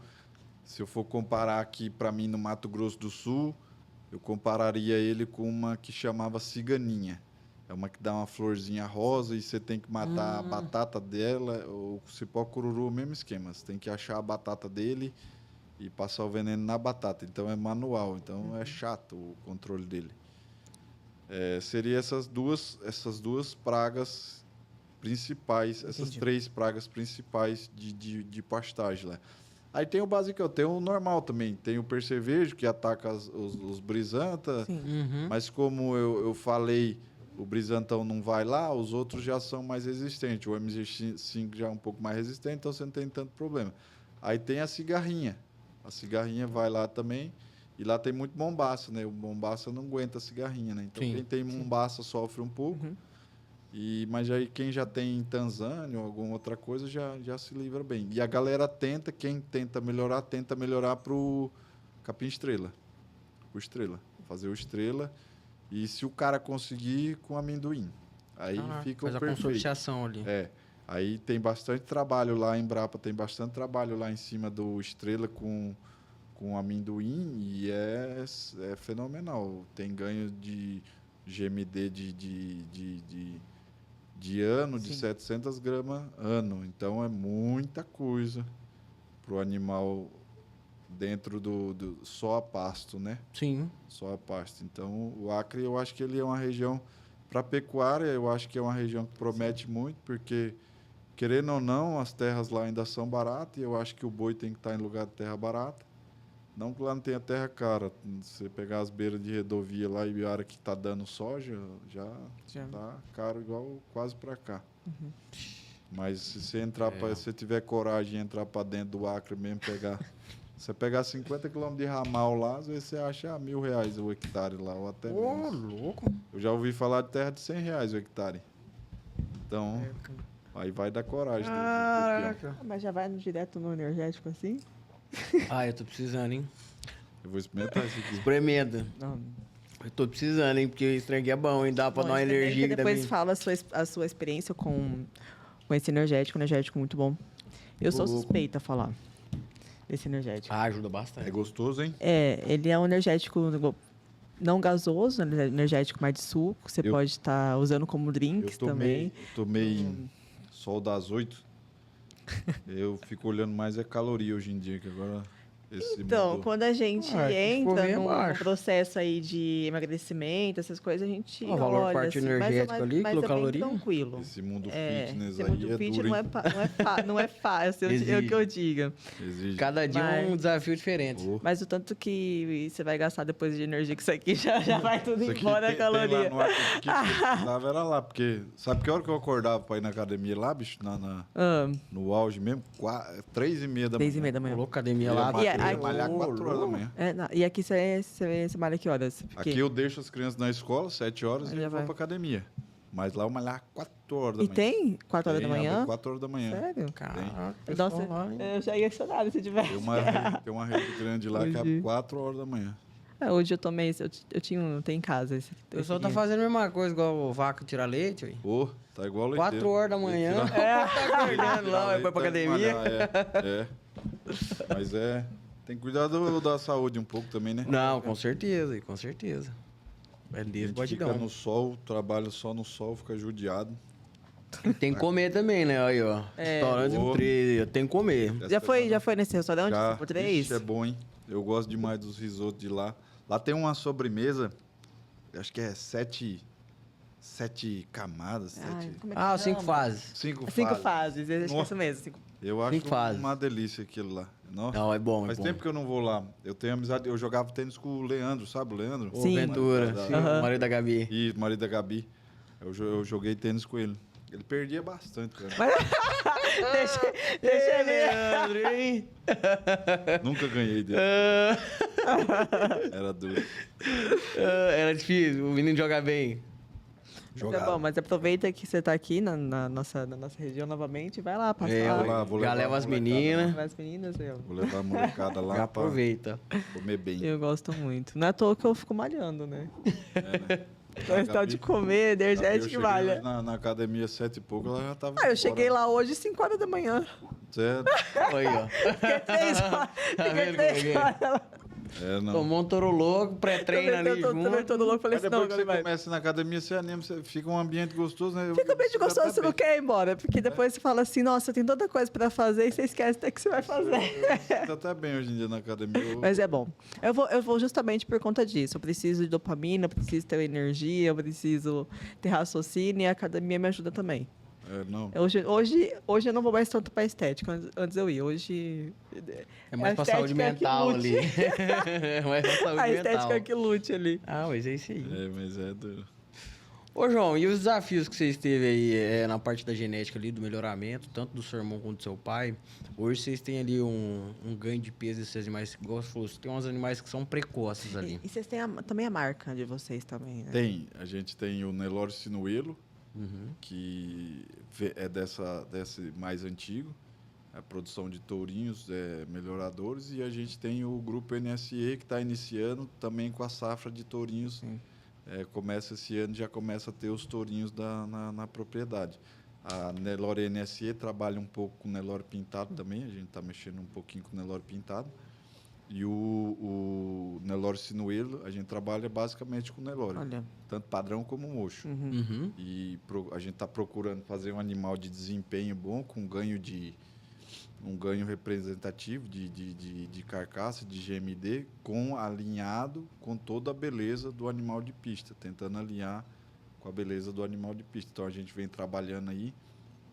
se eu for comparar aqui para mim no Mato Grosso do Sul, eu compararia ele com uma que chamava ciganinha. É uma que dá uma florzinha rosa e você tem que matar a batata dela. O cipó cururu, o mesmo esquema. Você tem que achar a batata dele e passar o veneno na batata. Então é manual, então é chato o controle dele. Seria essas duas pragas principais, essas 3 pragas principais de pastagem lá. Aí tem o básico, tem o normal também. Tem o percevejo, que ataca os brisanta, mas como eu falei, o brisantão não vai lá, os outros já são mais resistentes. O MG5 já é um pouco mais resistente, então você não tem tanto problema. Aí tem a cigarrinha. A cigarrinha vai lá também, e lá tem muito mombaça, né? O mombaça não aguenta a cigarrinha, né? Então, quem tem mombaça sofre um pouco, mas aí quem já tem Tanzânia ou alguma outra coisa já se livra bem. E a galera quem tenta melhorar para o capim-estrela. O estrela. Fazer o estrela. E se o cara conseguir, com amendoim. Aí fica o perfeito. Faz a consociação ali. Aí tem bastante trabalho lá em Embrapa, tem bastante trabalho lá em cima do estrela com amendoim e é fenomenal. Tem ganho de GMD de ano, de 700 gramas ano. Então, é muita coisa para o animal dentro do só a pasto, né? Sim. Só a pasto. Então, o Acre, eu acho que ele é uma região, para pecuária, eu acho que é uma região que promete muito, porque, querendo ou não, as terras lá ainda são baratas, e eu acho que o boi tem que estar em lugar de terra barata. Não que lá não tenha terra cara. Se você pegar as beiras de rodovia lá e a área que está dando soja, já está caro igual quase para cá. Mas se você entrar se você tiver coragem de entrar para dentro do Acre mesmo, você pegar 50 km de ramal lá, às vezes você acha R$1.000 o hectare lá, ou até menos. Louco. Eu já ouvi falar de terra de R$100 o hectare. Então, aí vai dar coragem. Do peão. Mas já vai direto no energético assim? Eu tô precisando, hein? Eu vou experimentar isso aqui. Espremenda. Não. Eu tô precisando, hein? Porque o estrangue é bom, hein? Dá pra dar uma energia que também. depois fala a sua experiência com esse energético muito bom. Eu sou suspeita a falar desse energético. Ajuda bastante. É gostoso, hein? Ele é um energético não gasoso, energético mais de suco. Você pode estar usando como drinks também. Eu tomei sol das 8. Eu fico olhando mais caloria hoje em dia, que agora Então, mudou. quando a gente entra num processo aí de emagrecimento, essas coisas, a gente o valor olha, parte assim, energético ali, mas quilocaloria. É bem tranquilo. Esse mundo fitness Esse aí mundo é fit duro, não é fácil, é o que eu diga. Exige. Cada dia um desafio diferente. Mas o tanto que você vai gastar depois de energia que isso aqui já vai tudo Isso aqui embora a caloria. Tem lá no Acre, que precisava era lá, porque sabe que hora que eu acordava pra ir na academia lá, bicho? No auge mesmo? 3h30 da manhã. 3h30 da manhã. Colocou academia lá. Eu ia malhar 4 horas da manhã. E aqui você malha que horas? Aqui eu deixo as crianças na escola, 7 horas, e eu vou pra academia. Mas lá eu malhar 4 horas da manhã. E tem 4 horas da manhã? 4 horas da manhã. Sério? Caraca, Nossa, eu já ia chorar se tivesse. Tem uma rede grande lá que abre 4 horas da manhã. Hoje eu tomei, eu tenho em casa esse. O pessoal tá fazendo a mesma coisa, igual o vaca tirar leite, ué. Tá igual o leiteiro. 4 horas da manhã, tá acordando lá, vai pra academia. Mas tem que cuidar da saúde um pouco também, né? Não, com certeza, com certeza. É A livre, gente pode fica dar. no sol, trabalha só no sol, fica judiado. Tem que comer também, né? Aí, ó. Restaurante Boa. 3, tem que comer. Já foi nesse restaurante? Já. Por 3? Ixi, é bom, hein? Eu gosto demais dos risotos de lá. Lá tem uma sobremesa, acho que é 7 camadas. 5 fases. 5 5 fases, acho que é isso mesmo. Eu acho fases. uma delícia aquilo lá. Nossa. Não, é bom, Faz bom. tempo que eu não vou lá. Eu tenho amizade, eu jogava tênis com o Leandro, sabe o Leandro? O Sim. Ventura, o marido da Gabi. E marido da Gabi. Eu joguei tênis com ele. Ele perdia bastante, cara. Deixa ele. Leandro, hein? Nunca ganhei dele. Era duro. Era difícil, o menino joga bem. Mas é bom, mas aproveita que você tá aqui na nossa região novamente, vai lá, passa É, lá. Vou já levar leva a as molecada meninas. Vai as meninas, eu. Vou levar a molecada lá Já pra aproveita. comer bem. Eu gosto muito. Não é à toa que eu fico malhando, né? Né? Gostar de comer, Eu energético e cheguei malha. hoje na academia 7 e pouco, ela já tava Ah, eu cheguei lá hoje 5 horas da manhã. Certo? Aí, ó. Fiquei 3 horas. Tá Fiquei vendo como é 3 que é? horas lá. Não. Tomou um toro louco, pré-treino ali Eu tô junto. todo louco. Falei Mas assim, não, depois que agora você vai. começa na academia, você anima, você fica um ambiente gostoso, né? Fica bem de Você já gostoso, tá você não bem. quer ir embora. Porque depois você fala assim, nossa, tem tanta coisa pra fazer e você esquece até que você vai fazer. Você tá até bem hoje em dia na academia. Mas é bom. Eu vou justamente por conta disso. Eu preciso de dopamina, eu preciso ter energia, eu preciso ter raciocínio e a academia me ajuda também. Não. Hoje eu não vou mais tanto pra estética. Antes eu ia. Hoje. É mais a pra saúde estética que mental lute. ali. É mais pra saúde A mental. estética que lute ali. Ah, mas é isso aí. Mas é duro. Ô, João, e os desafios que vocês teve aí na parte da genética ali, do melhoramento, tanto do seu irmão quanto do seu pai? Hoje vocês têm ali um ganho de peso desses animais, igual você falou, tem uns animais que são precoces ali. E vocês têm também a marca de vocês também, né? A gente tem o Nelore Sinuelo, Uhum. que é desse mais antigo, a produção de tourinhos melhoradores, e a gente tem o grupo NSE que está iniciando também com a safra de tourinhos. Começa esse ano, já começa a ter os tourinhos na propriedade. A Nelore NSE trabalha um pouco com Nelore pintado também, a gente está mexendo um pouquinho com Nelore pintado. E o Nelore Sinuelo, a gente trabalha basicamente com Nelore, Olha. tanto padrão como mocho. Uhum. E a gente está procurando fazer um animal de desempenho bom, com um ganho representativo de carcaça, de GMD, alinhado com toda a beleza do animal de pista, tentando alinhar com a beleza do animal de pista. Então a gente vem trabalhando aí.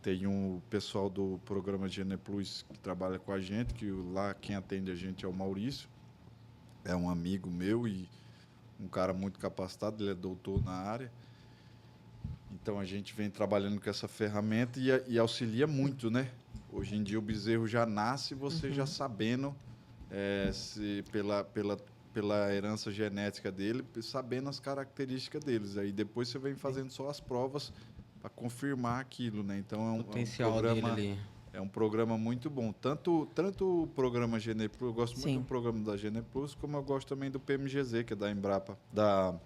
Tem um pessoal do programa Gene Plus que trabalha com a gente, que lá quem atende a gente é o Maurício, é um amigo meu e um cara muito capacitado, ele é doutor na área. Então a gente vem trabalhando com essa ferramenta e auxilia muito, né? Hoje em dia o bezerro já nasce você já sabendo, se pela herança genética dele, sabendo as características deles. Aí depois você vem fazendo só as provas para confirmar aquilo, né? Então Potencial dele ali. é um programa muito bom. Tanto o programa Gene Plus, eu gosto muito do programa da Gene Plus, como eu gosto também do PMGZ, que é da Embrapa, da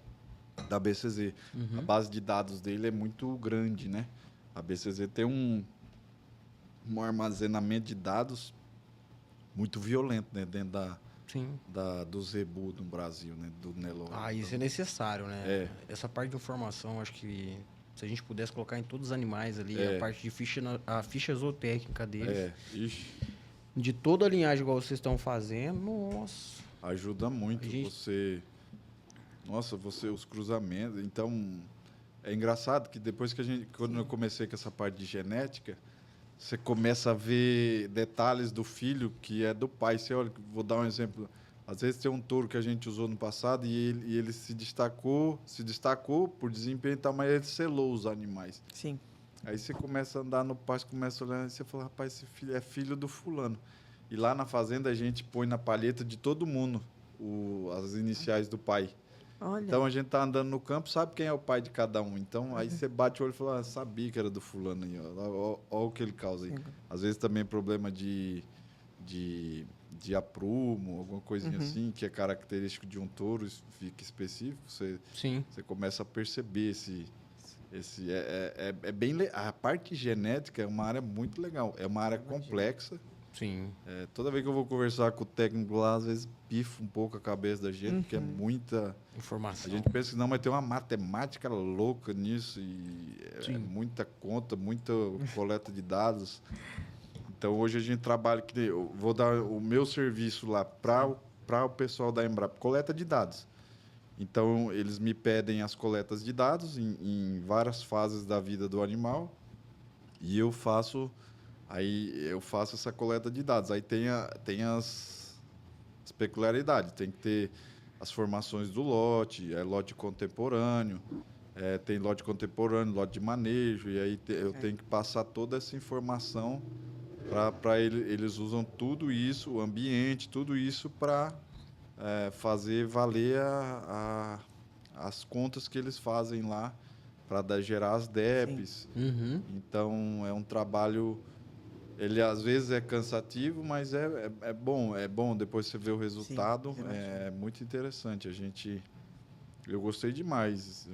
BCZ. A base de dados dele é muito grande, né? A BCZ tem um armazenamento de dados muito violento, né? Dentro do Zebu no Brasil, né? Do Nelore. Ah, isso é necessário, né? É. Essa parte de informação, acho que se a gente pudesse colocar em todos os animais ali, a parte de a ficha zootécnica deles, de toda a linhagem igual vocês estão fazendo, nossa. Ajuda muito você... Nossa, os cruzamentos. Então, é engraçado que depois quando eu comecei com essa parte de genética, você começa a ver detalhes do filho que é do pai. Você olha, vou dar um exemplo. Às vezes tem um touro que a gente usou no passado e ele se destacou por desempenho e tal, mas ele selou os animais. Sim. Aí você começa a andar no pasto, começa a olhar e você fala, rapaz, esse filho é filho do fulano. E lá na fazenda a gente põe na palheta de todo mundo as iniciais do pai. Olha. Então a gente tá andando no campo, sabe quem é o pai de cada um. Então aí você bate o olho e fala, sabia que era do fulano aí, ó o que ele causa aí. Às vezes também problema de aprumo, alguma coisinha assim, que é característico de um touro, fica específico, você começa a perceber a parte genética é uma área muito legal, é uma área complexa. Sim. Toda vez que eu vou conversar com o técnico lá, às vezes pifa um pouco a cabeça da gente, porque é muita informação. A gente pensa que não, mas tem uma matemática louca nisso e é muita conta, muita coleta de dados. Então hoje a gente trabalha, eu vou dar o meu serviço lá para o pessoal da Embrapa, coleta de dados. Então eles me pedem as coletas de dados em várias fases da vida do animal e eu faço essa coleta de dados. Aí tem as peculiaridades, tem que ter as formações do lote, lote contemporâneo, tem lote contemporâneo, lote de manejo, e aí eu tenho que passar toda essa informação para eles usam tudo isso, o ambiente, tudo isso para fazer valer as contas que eles fazem lá para gerar as DEPs. Uhum. Então, é um trabalho... Ele, às vezes, é cansativo, mas é bom. É bom depois você ver o resultado. Sim, é muito interessante. Eu gostei demais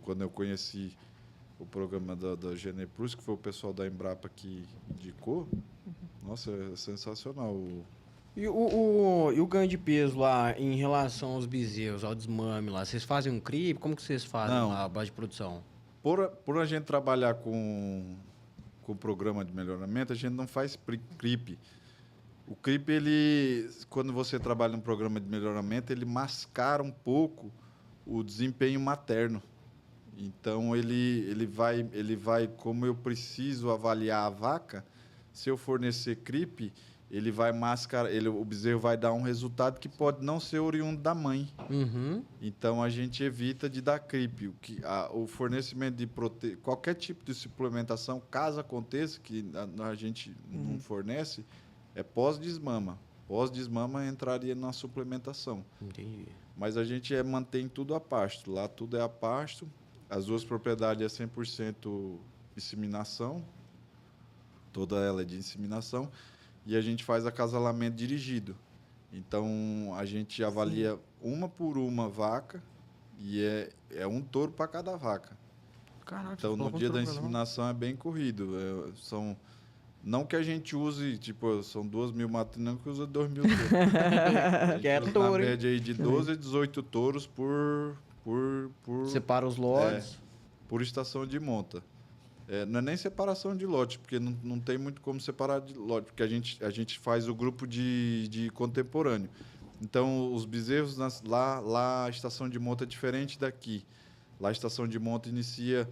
quando eu conheci o programa da Geneplus, que foi o pessoal da Embrapa que indicou. Nossa, é sensacional. E o ganho de peso lá em relação aos bezerros, ao desmame lá, vocês fazem um CRIP? Como que vocês fazem Não. lá a base de produção? Por a gente trabalhar com o programa de melhoramento, a gente não faz CRIP. O CRIP, quando você trabalha no programa de melhoramento, ele mascara um pouco o desempenho materno. Então, ele vai, como eu preciso avaliar a vaca, se eu fornecer CRIP, ele vai mascarar, o bezerro vai dar um resultado que pode não ser oriundo da mãe. Uhum. Então, a gente evita de dar CRIP. O fornecimento de qualquer tipo de suplementação, caso aconteça, que a gente não fornece, é pós-desmama. Pós-desmama entraria na suplementação. Entendi. Mas a gente mantém tudo a pasto. Lá tudo é a pasto. As duas propriedades é 100% inseminação. Toda ela é de inseminação. E a gente faz acasalamento dirigido. Então, a gente avalia uma por uma vaca e é um touro para cada vaca. Caraca, Então, no dia da inseminação é bem corrido. Não que a gente use, são 2.000 matrinas, não que usa 2.000 touros. Que é usa touro, na hein? média aí de 12 a 18 touros por Separa os lotes. por estação de monta. Não é nem separação de lote, porque não tem muito como separar de lote, porque a gente faz o grupo de contemporâneo. Então, os bezerros, lá a estação de monta é diferente daqui. Lá a estação de monta inicia...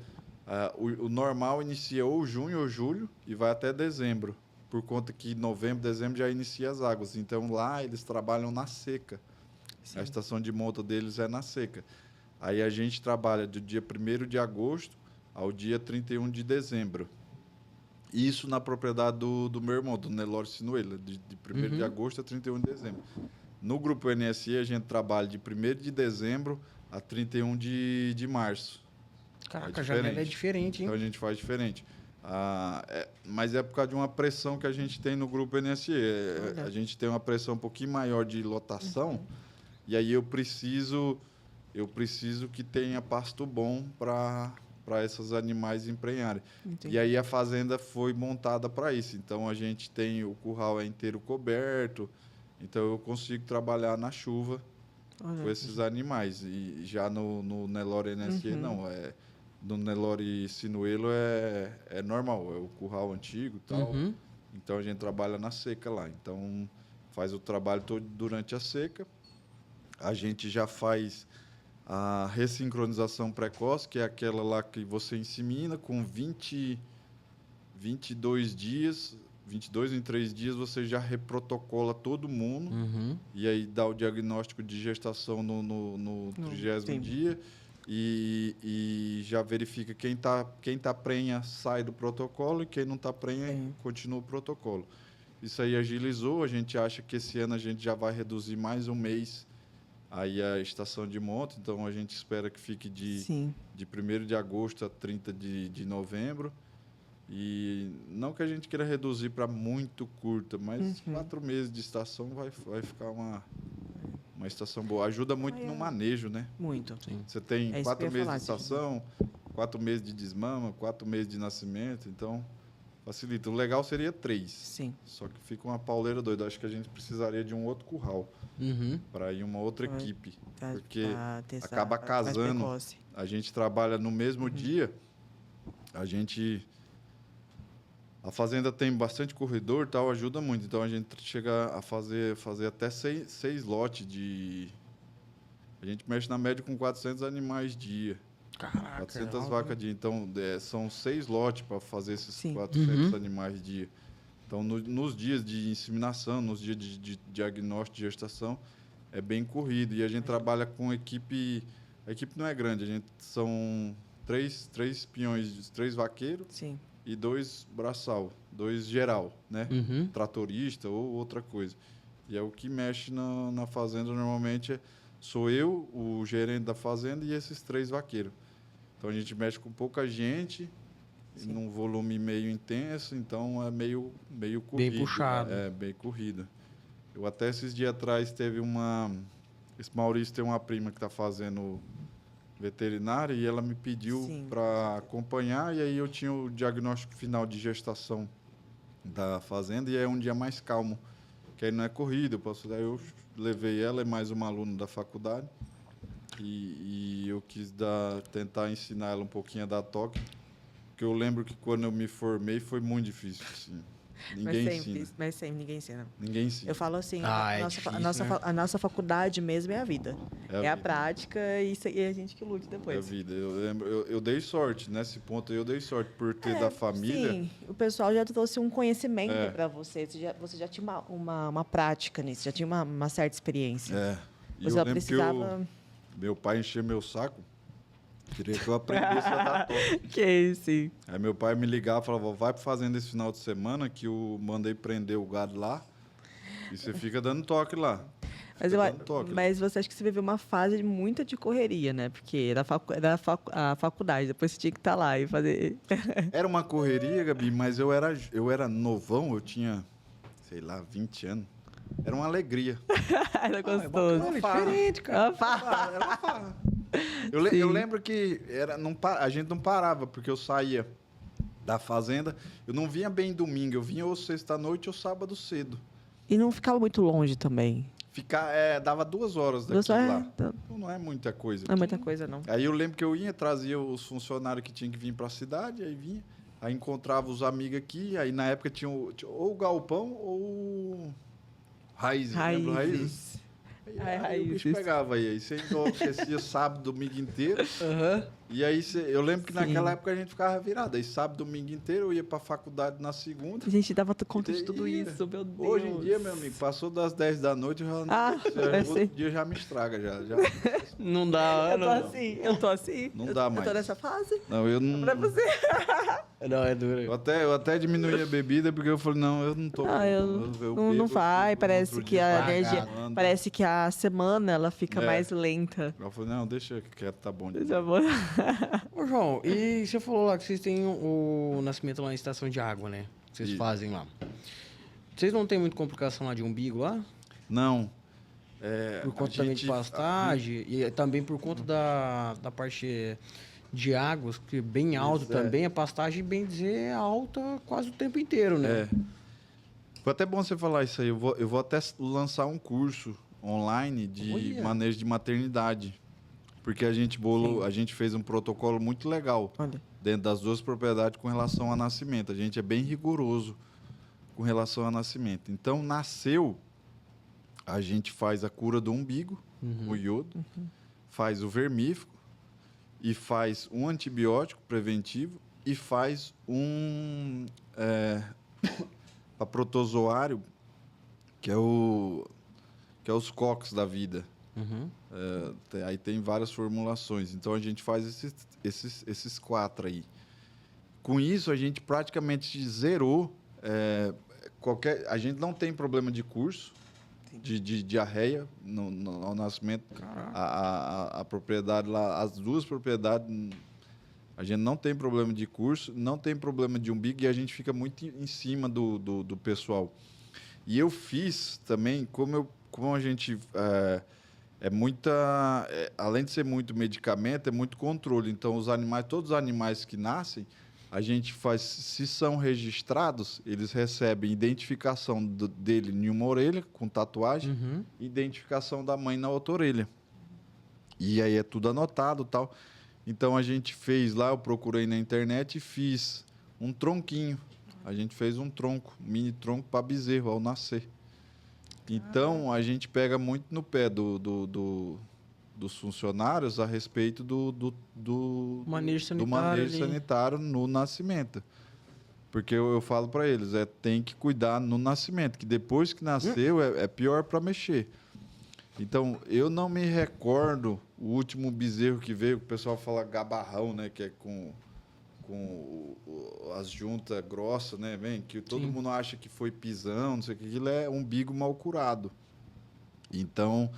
o normal inicia ou junho ou julho e vai até dezembro, por conta que novembro, dezembro já inicia as águas. Então, lá eles trabalham na seca. Sim. A estação de monta deles é na seca. Aí a gente trabalha do dia 1º de agosto ao dia 31 de dezembro. Isso na propriedade do meu irmão, do Nelore Sinuela, de 1º de agosto a 31 de dezembro. No grupo NSE, a gente trabalha de 1º de dezembro a 31 de março. Caraca, a janela é diferente, hein? Então, a gente faz diferente. Mas é por causa de uma pressão que a gente tem no grupo NSE. A gente tem uma pressão um pouquinho maior de lotação, e aí eu preciso que tenha pasto bom para esses animais emprenharem. Entendi. E aí a fazenda foi montada para isso. Então, a gente tem o curral inteiro coberto, então eu consigo trabalhar na chuva com esses animais. E já no Nelore NSE, não. No Nelore Sinuelo é normal, é o curral antigo e tal. Então, a gente trabalha na seca lá. Então, faz o trabalho todo durante a seca. A gente já faz a ressincronização precoce, que é aquela lá que você insemina com 22 dias, 22 em 3 dias, você já reprotocola todo mundo, e aí dá o diagnóstico de gestação no 30º dia, e já verifica quem tá prenha sai do protocolo e quem não está prenha continua o protocolo. Isso aí agilizou, a gente acha que esse ano a gente já vai reduzir mais um mês aí a estação de monta, então a gente espera que fique de 1º de agosto a 30 de novembro. E não que a gente queira reduzir para muito curta, mas 4 meses de estação vai ficar uma estação boa. Ajuda muito no manejo, né? Muito. Sim. Você tem 4 meses de estação, 4 meses de desmama, 4 meses de nascimento, então facilita. O legal seria 3. Sim. Só que fica uma pauleira doida. Acho que a gente precisaria de um outro curral para ir uma outra equipe. Porque acaba casando. A gente trabalha no mesmo dia. A fazenda tem bastante corredor e tal, ajuda muito. Então, a gente chega a fazer até 6 lotes de... A gente mexe na média com 400 animais dia. Caraca, 400 vacas dia. Então, são 6 lotes para fazer esses 400 animais dia. Então, nos dias de inseminação, nos dias de diagnóstico de gestação, é bem corrido. E a gente trabalha com equipe... A equipe não é grande, são 3 peões, 3 vaqueiros. Sim. E 2 braçal, 2 geral, né? Tratorista ou outra coisa. E é o que mexe na fazenda normalmente sou eu, o gerente da fazenda e esses 3 vaqueiros. Então a gente mexe com pouca gente, num volume meio intenso, então é meio corrido. Bem puxado. É, bem corrida. Eu até esses dias atrás teve esse Maurício tem uma prima que está fazendo veterinária e ela me pediu para acompanhar, e aí eu tinha o diagnóstico final de gestação da fazenda e é um dia mais calmo, que aí não é corrida. Aí eu levei ela e mais uma aluna da faculdade e eu quis tentar ensinar ela um pouquinho a dar toque, porque eu lembro que quando eu me formei foi muito difícil, assim. Mas sempre ninguém ensina. Ninguém ensina. Eu falo assim, difícil, a nossa faculdade mesmo é a vida. É a vida. prática e a gente que lute depois. É a vida. Eu lembro, eu dei sorte, nesse ponto eu dei sorte por ter da família. Sim, o pessoal já trouxe um conhecimento para você. Você já tinha uma prática nisso, já tinha uma certa experiência. É. E Você eu lembro precisava... que meu pai encheu meu saco, queria que eu aprendesse a dar toque. Que isso? Aí meu pai me ligava e falava, vai para fazenda esse final de semana que eu mandei prender o gado lá e você fica dando toque lá. Mas você acha que você viveu uma fase muita de correria, né? Porque era a faculdade, depois você tinha que estar lá e fazer... Era uma correria, Gabi, mas eu era novão, eu tinha, sei lá, 20 anos. Era uma alegria. Era gostoso. É diferente, cara. Era uma farra. Eu lembro que a gente não parava, porque eu saía da fazenda, eu não vinha bem domingo, eu vinha ou sexta-noite ou sábado cedo. E não ficava muito longe também. Dava 2 horas daqui lá. Então, Não é muita coisa. não é muita coisa, não. Aí eu lembro que eu trazia os funcionários que tinham que vir para a cidade, aí vinha, aí encontrava os amigos aqui, aí na época tinha ou o Galpão ou o Raízes. Lembra o Raízes? Aí o bicho pegava aí você enlouquecia sábado, domingo inteiro. E aí eu lembro que naquela época a gente ficava virado. Aí sábado, domingo inteiro eu ia pra faculdade na segunda. A gente dava conta de tudo isso, meu Deus. Hoje em dia, meu amigo, passou das 10 da noite, outro dia já me estraga. Já. Não dá, eu tô assim. Não dá mais. Eu tô nessa fase. Não, eu não. Pra você. Não, é duro. Eu até diminuí a bebida porque eu falei, não, eu não tô. Não vai, parece que a energia. Anda. Parece que a semana ela fica mais lenta. Eu falei, não, deixa quieto, tá bom. Deixa bom. Ô, João, e você falou lá que vocês têm o nascimento lá na estação de água, né? Que vocês fazem lá. Vocês não tem muita complicação lá de umbigo lá? Não. Por conta também de pastagem e também por conta da parte de águas, que é bem alto também, a pastagem, bem dizer, é alta quase o tempo inteiro, né? Foi até bom você falar isso aí. Eu vou até lançar um curso online de manejo de maternidade. Porque a gente fez um protocolo muito legal dentro das 2 propriedades com relação ao nascimento. A gente é bem rigoroso com relação ao nascimento. Então, nasceu, a gente faz a cura do umbigo, o iodo, faz o vermífugo e faz um antibiótico preventivo e faz um protozoário, que é os coques da vida. Aí tem várias formulações. Então, a gente faz esses 4 aí. Com isso, a gente praticamente zerou a gente não tem problema de curso, de diarreia ao nascimento. A propriedade lá, as 2 propriedades, a gente não tem problema de curso, não tem problema de umbigo e a gente fica muito em cima do pessoal. E eu fiz também, como a gente... além de ser muito medicamento, é muito controle. Então, todos os animais que nascem, a gente faz, se são registrados, eles recebem identificação dele em uma orelha, com tatuagem, e identificação da mãe na outra orelha. E aí é tudo anotado e tal. Então, a gente fez lá, eu procurei na internet e fiz um tronquinho. A gente fez um tronco, um mini tronco para bezerro ao nascer. Então, a gente pega muito no pé dos funcionários a respeito do manejo sanitário no nascimento. Porque eu falo para eles, tem que cuidar no nascimento, que depois que nasceu é pior para mexer. Então, eu não me recordo o último bezerro que veio, o pessoal fala gabarrão, né, que é com as juntas grossas, né? Vem, que todo Sim. mundo acha que foi pisão, não sei o que, aquilo é umbigo mal curado. Então,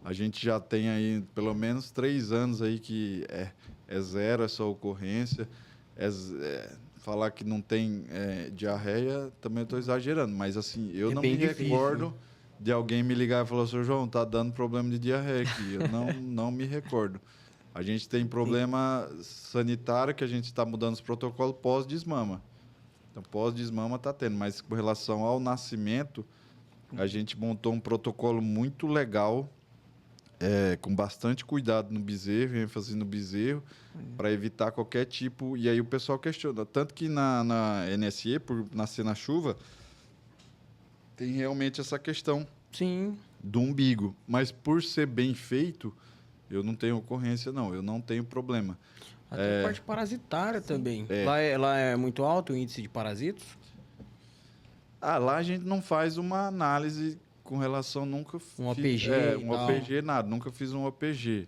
a gente já tem aí pelo menos 3 anos aí que é zero essa ocorrência. Falar que não tem diarreia, também estou exagerando, mas assim, eu É não bem me difícil, recordo de alguém me ligar e falar, Sr. João, tá dando problema de diarreia aqui. Eu não me recordo. A gente tem problema sanitário que a gente está mudando os protocolos pós-desmama. Então, pós-desmama está tendo, mas com relação ao nascimento, a gente montou um protocolo muito legal, com bastante cuidado no bezerro, ênfase no bezerro, para evitar qualquer tipo... E aí o pessoal questiona. Tanto que na NSE, por nascer na chuva, tem realmente essa questão Sim. do umbigo. Mas por ser bem feito, eu não tenho ocorrência, não. Eu não tenho problema. Até a parte parasitária também. É. Lá é muito alto o índice de parasitos? Lá a gente não faz uma análise com relação... Nunca Um fiz, OPG e um tal. OPG, nada. Nunca fiz um OPG.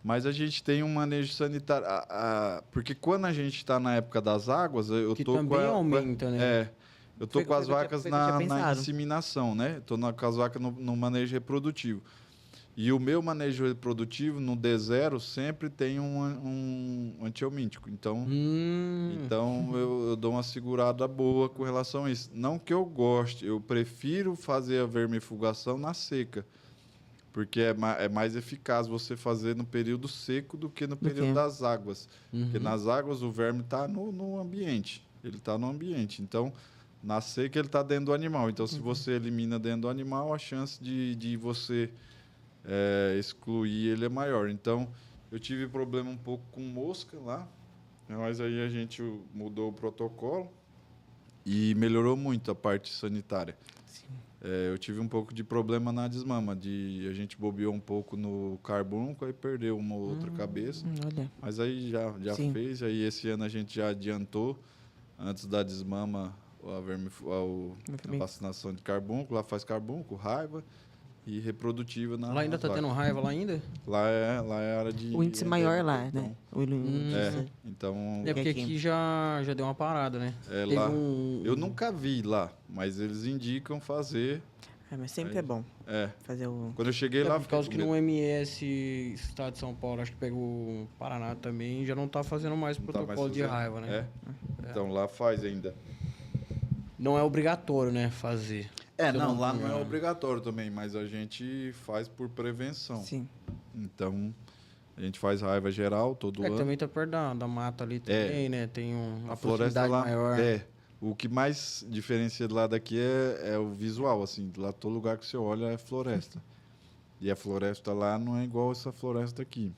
Mas a gente tem um manejo sanitário. Porque quando a gente está na época das águas, eu Que tô também aumenta, né? Eu tô Foi com as o que eu tinha- vacas foi o que eu tinha na pensado. inseminação, né? Tô com as vacas no manejo reprodutivo. E o meu manejo reprodutivo, no D0, sempre tem um antihelmíntico. Então, eu dou uma segurada boa com relação a isso. Não que eu goste, eu prefiro fazer a vermifugação na seca. Porque é mais eficaz você fazer no período seco do que no período das águas. Porque nas águas o verme está no ambiente. Ele está no ambiente. Então, na seca ele está dentro do animal. Então, se você elimina dentro do animal, a chance de você excluir ele é maior. Então, eu tive problema um pouco com mosca lá. Mas aí a gente mudou o protocolo e melhorou muito a parte sanitária. Eu tive um pouco de problema na desmama, a gente bobeou um pouco no carbúnculo, aí perdeu uma ou outra cabeça, Olha. mas aí já Sim. fez, aí esse ano a gente já adiantou, antes da desmama, a vacinação de carbúnculo, lá faz carbúnculo, raiva e reprodutiva na Lá ainda nas tá vacas. tendo raiva lá ainda? Lá é área de... O índice maior lá, então, né? O índice. Então, É porque aqui. aqui já deu uma parada, né? Teve lá, eu nunca vi lá, mas eles indicam fazer. Mas sempre é bom fazer o... Quando eu cheguei lá, por causa fiquei que com no medo. MS Estado de São Paulo, acho que pegou o Paraná também, já não tá fazendo mais Não tá mais protocolo de fazendo. raiva, né? Então lá faz ainda. Não é obrigatório, né, fazer. Não, lá não é obrigatório também, mas a gente faz por prevenção. Sim. Então, a gente faz raiva geral todo ano. Também tá perto da mata ali também, né? Tem uma A floresta proximidade lá maior. o que mais diferencia de lá daqui é o visual, assim. Lá todo lugar que você olha é floresta. E a floresta lá não é igual essa floresta aqui.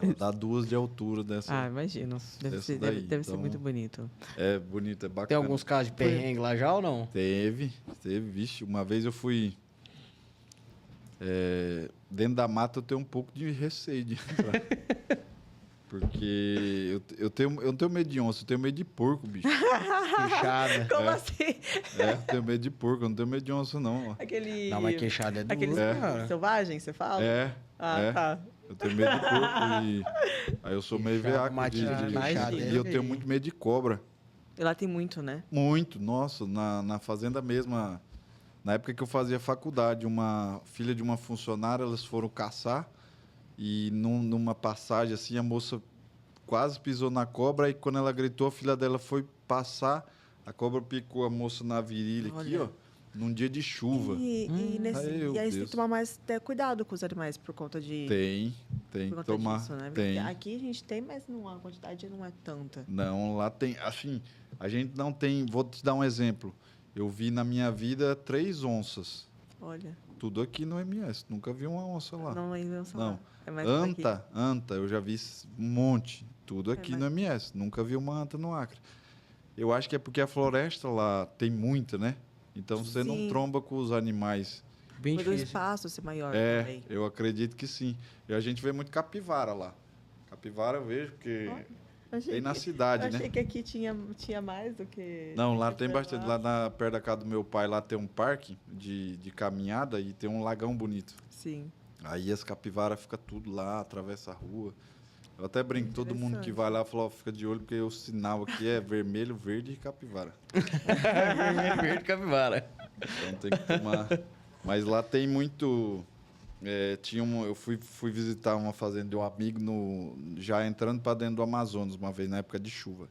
Ela dá 2 de altura dessa. Imagino. Deve Dessa ser, daí. deve ser Então, muito bonito. É bonito, é bacana. Tem alguns casos de perrengue lá já ou não? Teve, vixe. Uma vez eu fui... dentro da mata eu tenho um pouco de receio de entrar. Porque eu não tenho medo de onça, eu tenho medo de porco, bicho. Queixada. Como assim? Eu tenho medo de porco, eu não tenho medo de onça, não. Aquele... Não, mas queixada é duro, Aqueles cara. selvagem, você fala? Tá. Eu tenho medo de porco e... Aí eu sou meio Queixada, veaco matinha, queixada, e eu tenho muito medo de cobra. E lá tem muito, né? Muito, nossa, na fazenda mesma. Na época que eu fazia faculdade, uma filha de uma funcionária, elas foram caçar e numa passagem assim, a moça quase pisou na cobra e quando ela gritou, a filha dela foi passar, a cobra picou a moça na virilha aqui, Olha. num dia de chuva. E aí Meu você tem que Deus. tomar mais cuidado com os animais por conta de... Tem por que conta tomar, disso, né? tem. Porque aqui a gente tem, mas não, a quantidade não é tanta. Não, lá tem, assim, a gente não tem, vou te dar um exemplo. Eu vi na minha vida 3 onças. Olha, Tudo aqui no MS. Nunca vi uma onça lá. não é invenção. Não. É mais por aqui. Anta, eu já vi um monte. Tudo aqui mas- no MS. Nunca vi uma anta no Acre. Eu acho que é porque a floresta lá tem muita, né? Então você não Sim. tromba com os animais. Bem Mas o difícil. espaço ser maior É, também. eu acredito que sim. E a gente vê muito capivara lá. Capivara eu vejo porque Achei tem na que- cidade, eu achei né? que aqui tinha mais do que... Não, lá do que tem bastante. lá. Lá perto da casa do meu pai, lá tem um parque de caminhada e tem um lagão bonito. Sim. Aí as capivaras ficam tudo lá, atravessa a rua. Eu até brinco, todo mundo que Interessante. vai lá fala, ó, fica de olho, porque o sinal aqui é vermelho, verde e capivara. Vermelho, verde, capivara. Então tem que tomar. Mas lá tem muito. Eu fui visitar uma fazenda de um amigo já entrando para dentro do Amazonas, uma vez na época de chuva.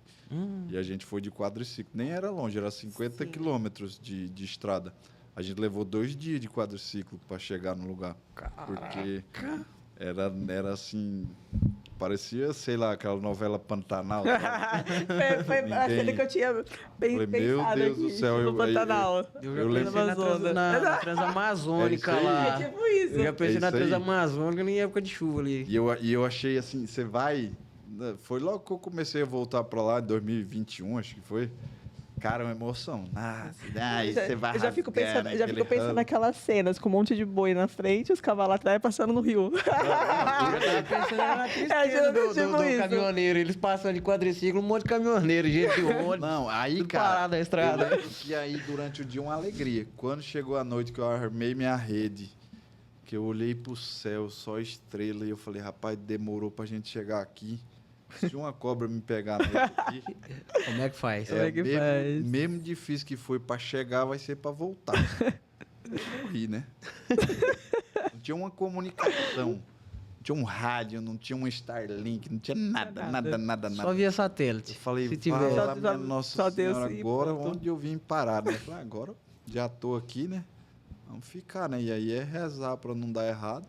E a gente foi de quadriciclo. Nem era longe, era 50 Sim. quilômetros de estrada. A gente levou 2 dias de quadriciclo para chegar no lugar. Porque era assim. Parecia, sei lá, aquela novela Pantanal. Sabe? Foi a Ninguém- cena que eu tinha Falei, meu pensado Deus do aqui, céu, no Pantanal. Eu já Eu pensei lembro- na, na Transamazônica É isso aí. lá. É tipo isso. Eu já pensei É na isso aí. Transamazônica em época de chuva ali. E eu achei assim, você vai. Foi logo que eu comecei a voltar pra lá, em 2021, acho que foi. Cara, uma emoção. Aí você vai Eu já fico pensando, rasgando já fico aquele pensando naquelas cenas com um monte de boi na frente e os cavalos atrás passando no rio. Eu tava pensando na tristeza do isso. caminhoneiro. Eles passam de quadriciclo, um monte de caminhoneiro, gente de ônibus. Não, aí, tudo cara. parado na estrada. Eu lembro que aí, durante o dia, uma alegria. Quando chegou a noite que eu armei minha rede, que eu olhei pro céu, só estrela, e eu falei, rapaz, demorou pra gente chegar aqui. Se uma cobra me pegar noite aqui, Como é que faz? Como é que faz? mesmo difícil que foi pra chegar, vai ser pra voltar. Eu morri, né? Não tinha uma comunicação, não tinha um rádio, não tinha um Starlink, não tinha nada. Só via satélite. Eu falei, Se tiver. fala, Só- minha Nossa só Deus Senhora, e agora pronto. onde eu vim parar, né? Eu falei, agora já tô aqui, né? Vamos ficar, né? E aí é rezar pra não dar errado.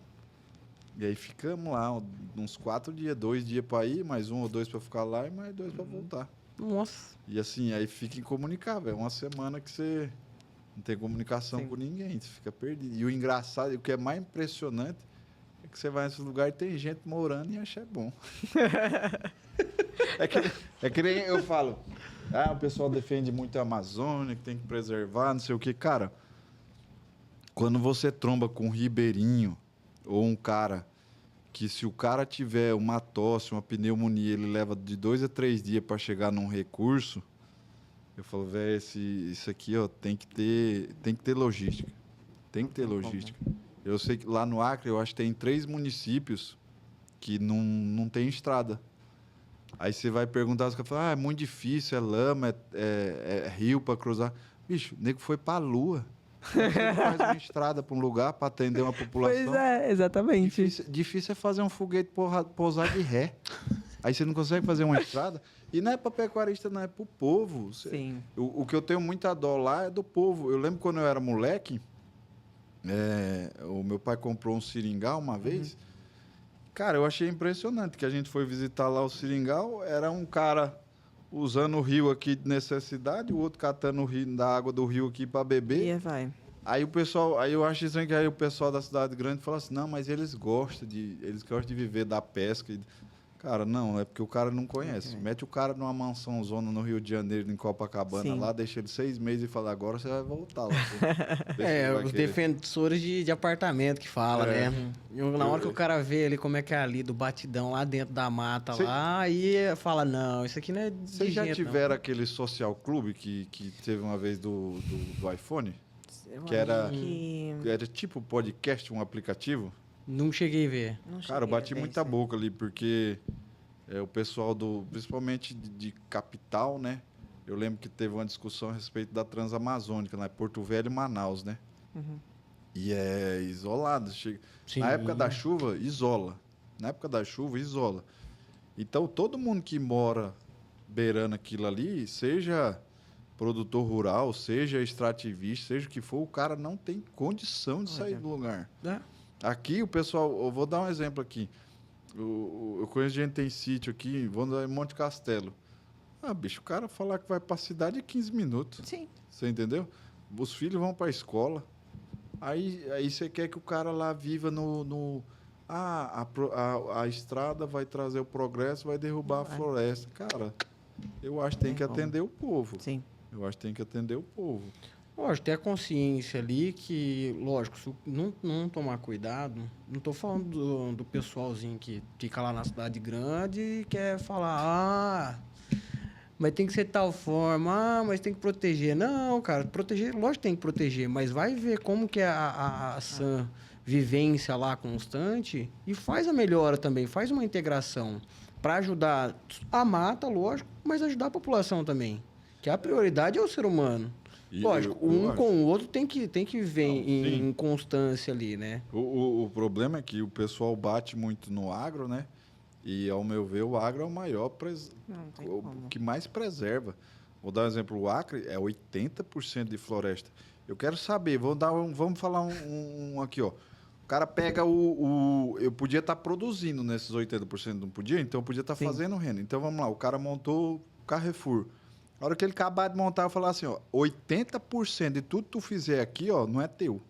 E aí ficamos lá uns 4 dias, 2 dias pra ir, mais 1 ou 2 pra ficar lá e mais 2 pra voltar. Nossa. E assim, aí fica incomunicável. É uma semana que você não tem comunicação com ninguém, você fica perdido. E o engraçado, e o que é mais impressionante, é que você vai nesse lugar e tem gente morando e acha bom. É que nem eu falo, o pessoal defende muito a Amazônia, que tem que preservar, não sei o que. Cara, quando você tromba com um ribeirinho ou um cara que se o cara tiver uma tosse, uma pneumonia, ele leva de 2 a 3 dias para chegar num recurso, eu falo, velho, isso aqui, ó, tem que ter logística. Tem que ter logística. Eu sei que lá no Acre, eu acho que tem 3 municípios que não tem estrada. Aí você vai perguntar, os caras falam, é muito difícil, é lama, é rio para cruzar. Bicho, o nego foi para a lua. Você não faz uma estrada para um lugar para atender uma população. Pois é, exatamente. Difícil é fazer um foguete pousar de ré. Aí você não consegue fazer uma estrada. E não é para pecuarista, não, é para o povo. Sim. O que eu tenho muita dó lá é do povo. Eu lembro quando eu era moleque, o meu pai comprou um seringal uma vez. Cara, eu achei impressionante que a gente foi visitar lá o seringal. Era um cara usando o rio aqui de necessidade, o outro catando da água do rio aqui para beber. E vai. Aí eu acho estranho que aí o pessoal da cidade grande fala assim, não, mas eles gostam de viver da pesca. Cara, não, é porque o cara não conhece. Mete o cara numa mansão zona no Rio de Janeiro, em Copacabana, Sim. lá, deixa ele 6 meses e fala, agora você vai voltar lá. Vê se ele vai Os querer. defensores de apartamento que fala, É. né? Na hora que o cara vê ali como é que é ali, do batidão lá dentro da mata Cê- lá, aí fala, não, isso aqui não é de Vocês já jeito, não. tiveram aquele social clube que teve uma vez do iPhone? Eu Que era- acho que... Era tipo podcast, um aplicativo? Não cheguei a ver. Não Cara, eu cheguei a bati ver muita isso. boca ali, porque o pessoal principalmente de capital, né? Eu lembro que teve uma discussão a respeito da Transamazônica, né? Porto Velho e Manaus, né? Uhum. E é isolado. Sim. Na época da chuva, isola. Na época da chuva, isola. Então, todo mundo que mora beirando aquilo ali, seja produtor rural, seja extrativista, seja o que for, o cara não tem condição de sair Olha. do lugar. É. Aqui, o pessoal... Eu vou dar um exemplo aqui. Eu conheço gente que tem sítio aqui, vou em Monte Castelo. Bicho, o cara falar que vai pra cidade é 15 minutos. Sim. Você entendeu? Os filhos vão pra escola. Aí você quer que o cara lá viva a estrada vai trazer o progresso, vai derrubar a Vai. floresta. Cara, eu acho que tem que como. atender o povo. Sim. Eu acho que tem que atender o povo. Lógico, ter a consciência ali que, lógico, se não tomar cuidado, não tô falando do pessoalzinho que fica lá na cidade grande e quer falar, mas tem que ser de tal forma, mas tem que proteger. Não, cara, proteger, lógico que tem que proteger, mas vai ver como que é a ação vivência lá constante e faz a melhora também, faz uma integração para ajudar a mata, lógico, mas ajudar a população também. Que a prioridade é o ser humano. E Lógico, eu um com o outro tem que viver Não, em constância ali, né? O problema é que o pessoal bate muito no agro, né? E, ao meu ver, o agro é o maior, Não tem o como. que mais preserva. Vou dar um exemplo, o Acre é 80% de floresta. Eu quero saber, vamos falar um aqui, ó. O cara pega eu podia estar produzindo nesses 80%, não podia? Então eu podia estar Sim. fazendo renda. Então vamos lá, o cara montou o Carrefour. A hora que ele acabar de montar, eu falar assim, ó, 80% de tudo que tu fizer aqui, ó, não é teu.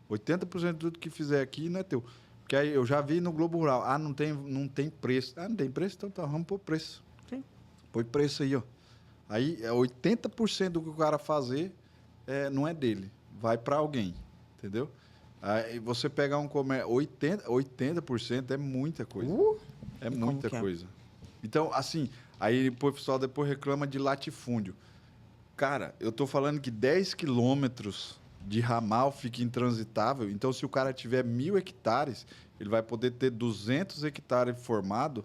80% de tudo que fizer aqui não é teu. Porque aí eu já vi no Globo Rural, não tem preço. Não tem preço? Então tá, vamos pôr preço. Sim. Põe preço aí, ó. Aí 80% do que o cara fazer não é dele, vai para alguém, entendeu? Aí você pegar um comércio, 80% é muita coisa. É E como muita que é? coisa. Então, assim, aí o pessoal depois reclama de latifúndio. Cara, eu tô falando que 10 quilômetros de ramal fica intransitável. Então, se o cara tiver 1.000 hectares, ele vai poder ter 200 hectares formado.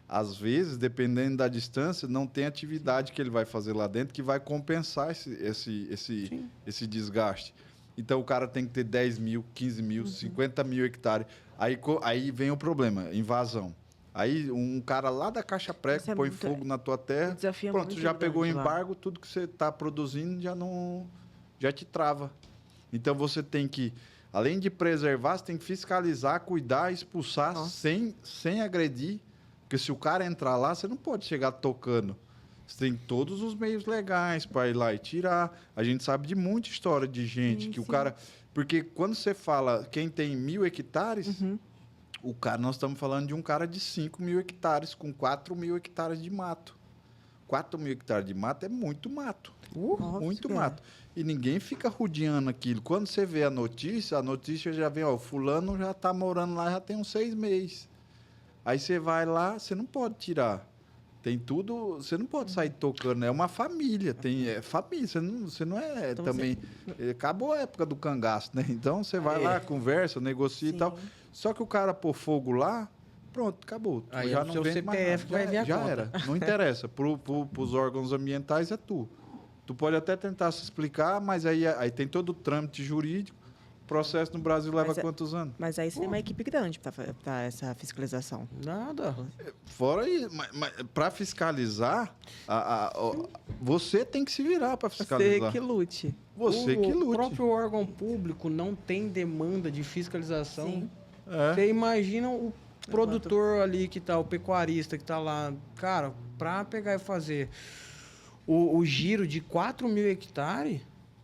Às vezes, dependendo da distância, não tem atividade que ele vai fazer lá dentro que vai compensar esse desgaste. Então, o cara tem que ter 10 mil, 15 mil, 50 mil hectares. Aí vem o problema, invasão. Aí um cara lá da Caixa Prego Isso é põe muito- fogo na tua terra, o desafio é pronto, muito já pegou o grande lá. embargo, tudo que você está produzindo já te trava. Então você tem que, além de preservar, você tem que fiscalizar, cuidar, expulsar sem agredir. Porque se o cara entrar lá, você não pode chegar tocando. Você tem todos os meios legais para ir lá e tirar. A gente sabe de muita história de gente Sim, que o sim. cara... Porque quando você fala quem tem 1.000 hectares, o cara, nós estamos falando de um cara de 5.000 hectares, com 4.000 hectares de mato. 4.000 hectares de mato é muito mato. Nossa, Muito cara. mato. E ninguém fica rodeando aquilo. Quando você vê a notícia já vem, ó, fulano já está morando lá, já tem uns 6 meses. Aí você vai lá, você não pode tirar. Tem tudo, você não pode sair tocando. É uma família, é família. Você não é Então também. Acabou a época do cangaço, né? Então você vai lá, conversa, negocia e tal. Sim. Só que o cara pôr fogo lá, pronto, acabou. Tu Aí já é o não seu vende mais CPF nada. que vai ver a Já conta. era. Não interessa. Pros órgãos ambientais é tu. Tu pode até tentar se explicar, mas aí tem todo o trâmite jurídico. O processo no Brasil leva Mas quantos anos? Mas aí você tem uma equipe grande para essa fiscalização. Nada. Fora isso, mas para fiscalizar, você tem que se virar para Você fiscalizar. que lute. Você que O lute. próprio órgão público não tem demanda de fiscalização. Sim. É. Você imagina o produtor ali que tá, o pecuarista que tá lá, cara, para pegar e fazer o giro de 4.000 hectares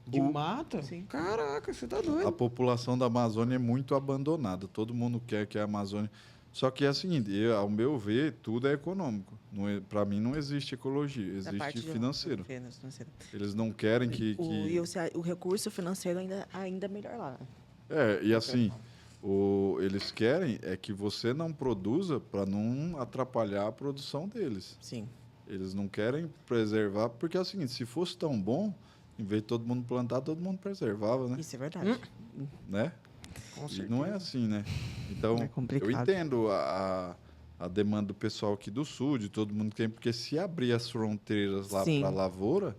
de mata, Sim. caraca, você tá A doido. população da Amazônia é muito abandonada. Todo mundo quer que a Amazônia. Só que é o seguinte, ao meu ver, tudo é econômico. Para mim não existe ecologia, Da parte existe financeiro. financeiro. Eles não querem que. O recurso financeiro ainda é melhor lá. E assim, eles querem é que você não produza para não atrapalhar a produção deles. Sim. Eles não querem preservar, porque é o seguinte, se fosse tão bom, em vez de todo mundo plantar, todo mundo preservava, né? Isso é verdade. Né? Com E certeza. não é assim, né? Então, É complicado. eu entendo a demanda do pessoal aqui do sul, de todo mundo que tem, porque se abrir as fronteiras lá Sim. para a lavoura,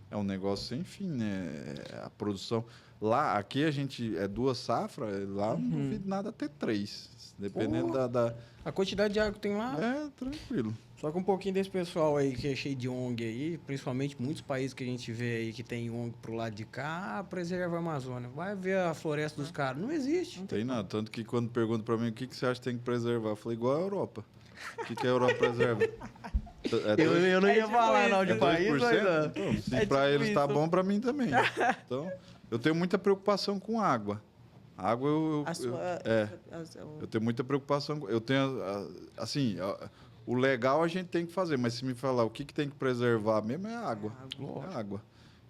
é um negócio sem fim, né? A produção... Lá, aqui a gente é 2 safras, lá não duvido nada ter 3. Dependendo da... A quantidade de água que tem lá, É, tranquilo. só que um pouquinho desse pessoal aí que é cheio de ONG aí, principalmente muitos países que a gente vê aí que tem ONG pro lado de cá, preserva a Amazônia. Vai ver a floresta dos caras. Não existe. Não tem nada. Tanto que quando perguntam para mim o que você acha que tem que preservar, eu falei igual a Europa. O que a Europa preserva? Eu não ia falar não de É país, 2%? mas... Então, se é para tipo eles tá isso. bom, para mim também. Então, eu tenho muita preocupação com água. Água eu tenho muita preocupação. Eu tenho, assim, o legal a gente tem que fazer, mas se me falar o que tem que preservar mesmo é a água. É a água.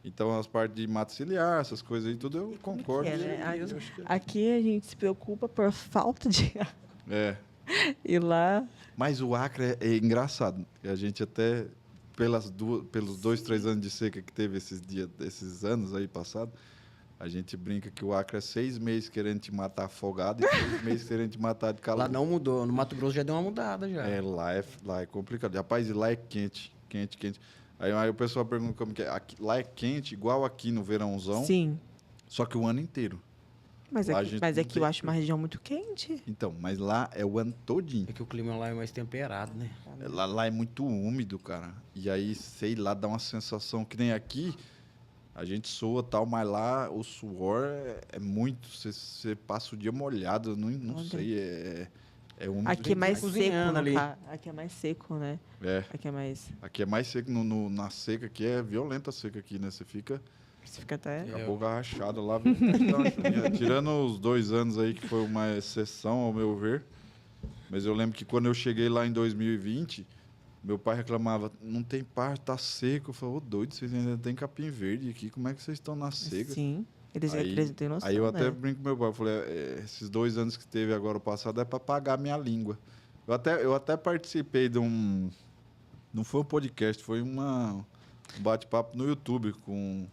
Então, as partes de mato ciliar, essas coisas aí, tudo eu concordo. né? Aqui a gente se preocupa por falta de água. É. E lá... Mas o Acre é engraçado. A gente até, pelos 2, 3 anos de seca que teve esses anos aí passados, A gente brinca que o Acre é 6 meses querendo te matar afogado e 6 meses querendo te matar de calor. Lá não mudou. No Mato Grosso já deu uma mudada já. Lá é complicado. Rapaz, e lá é quente, quente, quente. Aí o pessoal pergunta como que é. Lá é quente, igual aqui no verãozão, Sim. só que o ano inteiro. Mas Lá a aqui, gente mas não aqui tem eu acho frio. uma região muito quente. Então, mas lá é o ano todinho. É que o clima lá é mais temperado, né? Lá é muito úmido, cara. E aí, sei lá, dá uma sensação que nem aqui, a gente soa tal, mas lá o suor é muito. Você passa o dia molhado, eu não Olha. sei, é úmido. Aqui é mais demais. seco, Cozinhando no ali. Aqui é mais seco, né? É, Aqui é mais... aqui é mais seco, na seca aqui é violenta a seca aqui, né? Você fica Você fica até... com a boca rachada lá. Viu? Então, tirando os 2 anos aí, que foi uma exceção, ao meu ver. Mas eu lembro que quando eu cheguei lá em 2020, meu pai reclamava, não tem par, tá seco. Eu falei, ô doido, vocês ainda tem capim verde aqui, como é que vocês estão na seca? Sim. Eles Aí, têm noção, aí eu até né? brinco com meu pai, eu falei, esses 2 anos que teve agora o passado é para pagar minha língua. Eu até participei de um, não foi um podcast, foi um bate-papo no YouTube com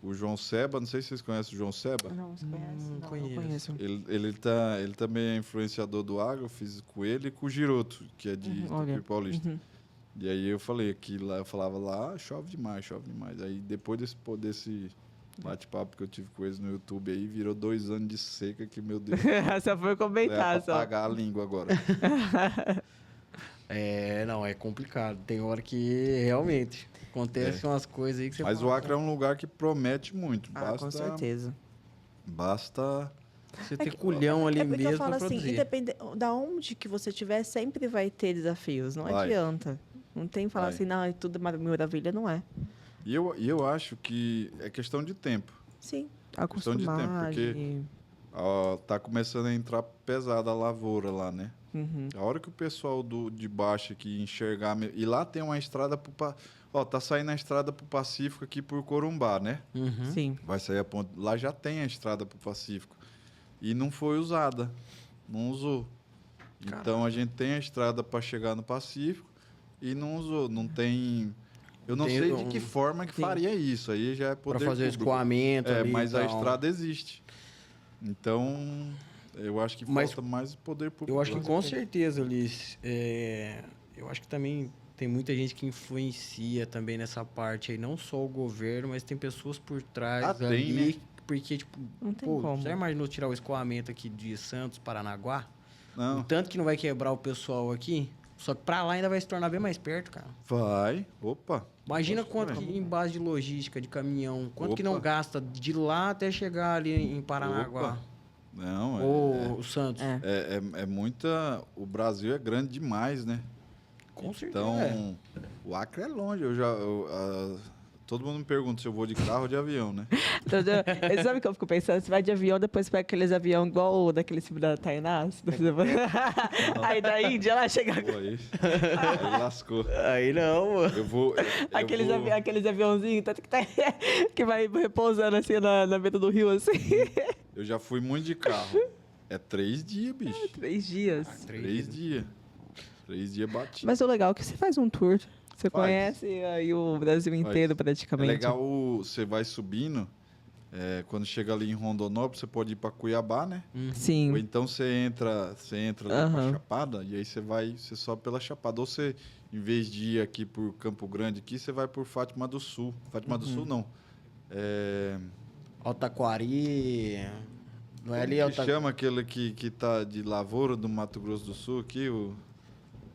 o João Seba, não sei se vocês conhecem o João Seba. Não, você conhece? Não Não conheço. conheço. Ele também é influenciador do agro, eu fiz com ele e com o Giroto, que é de Olha. Tupi Paulista. Uhum. E aí eu falei que lá, eu falava lá, chove demais, chove demais. Aí depois desse bate-papo que eu tive com eles no YouTube aí, virou 2 anos de seca que, meu Deus, Só foi é comentar, pra só. pagar a língua agora. Não, é complicado. Tem hora que realmente acontecem umas coisas aí que você Mas o fala, Acre é um lugar que promete muito. Ah, com certeza. Basta você ter culhão ali É porque mesmo eu falo pra assim, produzir. independente da onde que você estiver, sempre vai ter desafios. Não Vai. adianta. Não tem que falar Vai. assim, não, é tudo maravilha, não é. E eu acho que é questão de tempo. Sim, Questão de tempo, acostumar. porque- Tá começando a entrar pesada a lavoura lá, né? Uhum. A hora que o pessoal de baixo aqui enxergar... E lá tem uma estrada tá saindo a estrada pro Pacífico aqui por Corumbá, né? Uhum. Sim. Vai sair a ponte... Lá já tem a estrada pro Pacífico. E não foi usada. Não usou. Então a gente tem a estrada para chegar no Pacífico e não usou. Não tem... Eu não Tem sei de que forma que Sim. faria isso. Aí já é Pra poder fazer o público. escoamento ali Mas e a tal. estrada existe. Então, eu acho que Mas falta mais poder público. Eu acho que com certeza, Liz, eu acho que também tem muita gente que influencia também nessa parte aí, não só o governo, mas tem pessoas por trás Tem, ali, né? porque, tipo, Não tem pô, como. já imaginou tirar o escoamento aqui de Santos, Paranaguá? O Não, tanto que não vai quebrar o pessoal aqui, só que pra lá ainda vai se tornar bem mais perto, cara. vai. Opa. Imagina Posso quanto também. que em base de logística, de caminhão, quanto que não Opa. gasta de lá até chegar ali em Paranaguá. Opa. Não, Ou o Santos. É. é muita... O Brasil é grande demais, né? Com certeza. Então, o Acre é longe. Todo mundo me pergunta se eu vou de carro ou de avião, né? Então, sabe o que eu fico pensando? Você vai de avião, depois pega aqueles aviões igual o daquele filme da Tainá. Aí da Índia, lá chega... Pô, aí lascou. Aí não, mano. Eu vou... Aqueles aviãozinhos tanto que vai repousando assim na beira do rio, assim. Eu já fui muito de carro. É 3 dias, bicho. 3 dias. 3 dias. 3 dias batido. Mas o legal é que você faz um tour. Você Faz. conhece aí o Brasil inteiro, É praticamente. legal, você vai subindo. Quando chega ali em Rondonópolis, você pode ir para Cuiabá, né? Sim. Ou então você entra ali pra Aham. Chapada e aí você sobe pela Chapada. Ou você, em vez de ir aqui por Campo Grande, aqui, você vai por Fátima do Sul. Fátima do Sul, não. Altaquari. Não é ali Como que Alta... chama aquele que tá de lavoura do Mato Grosso do Sul aqui? O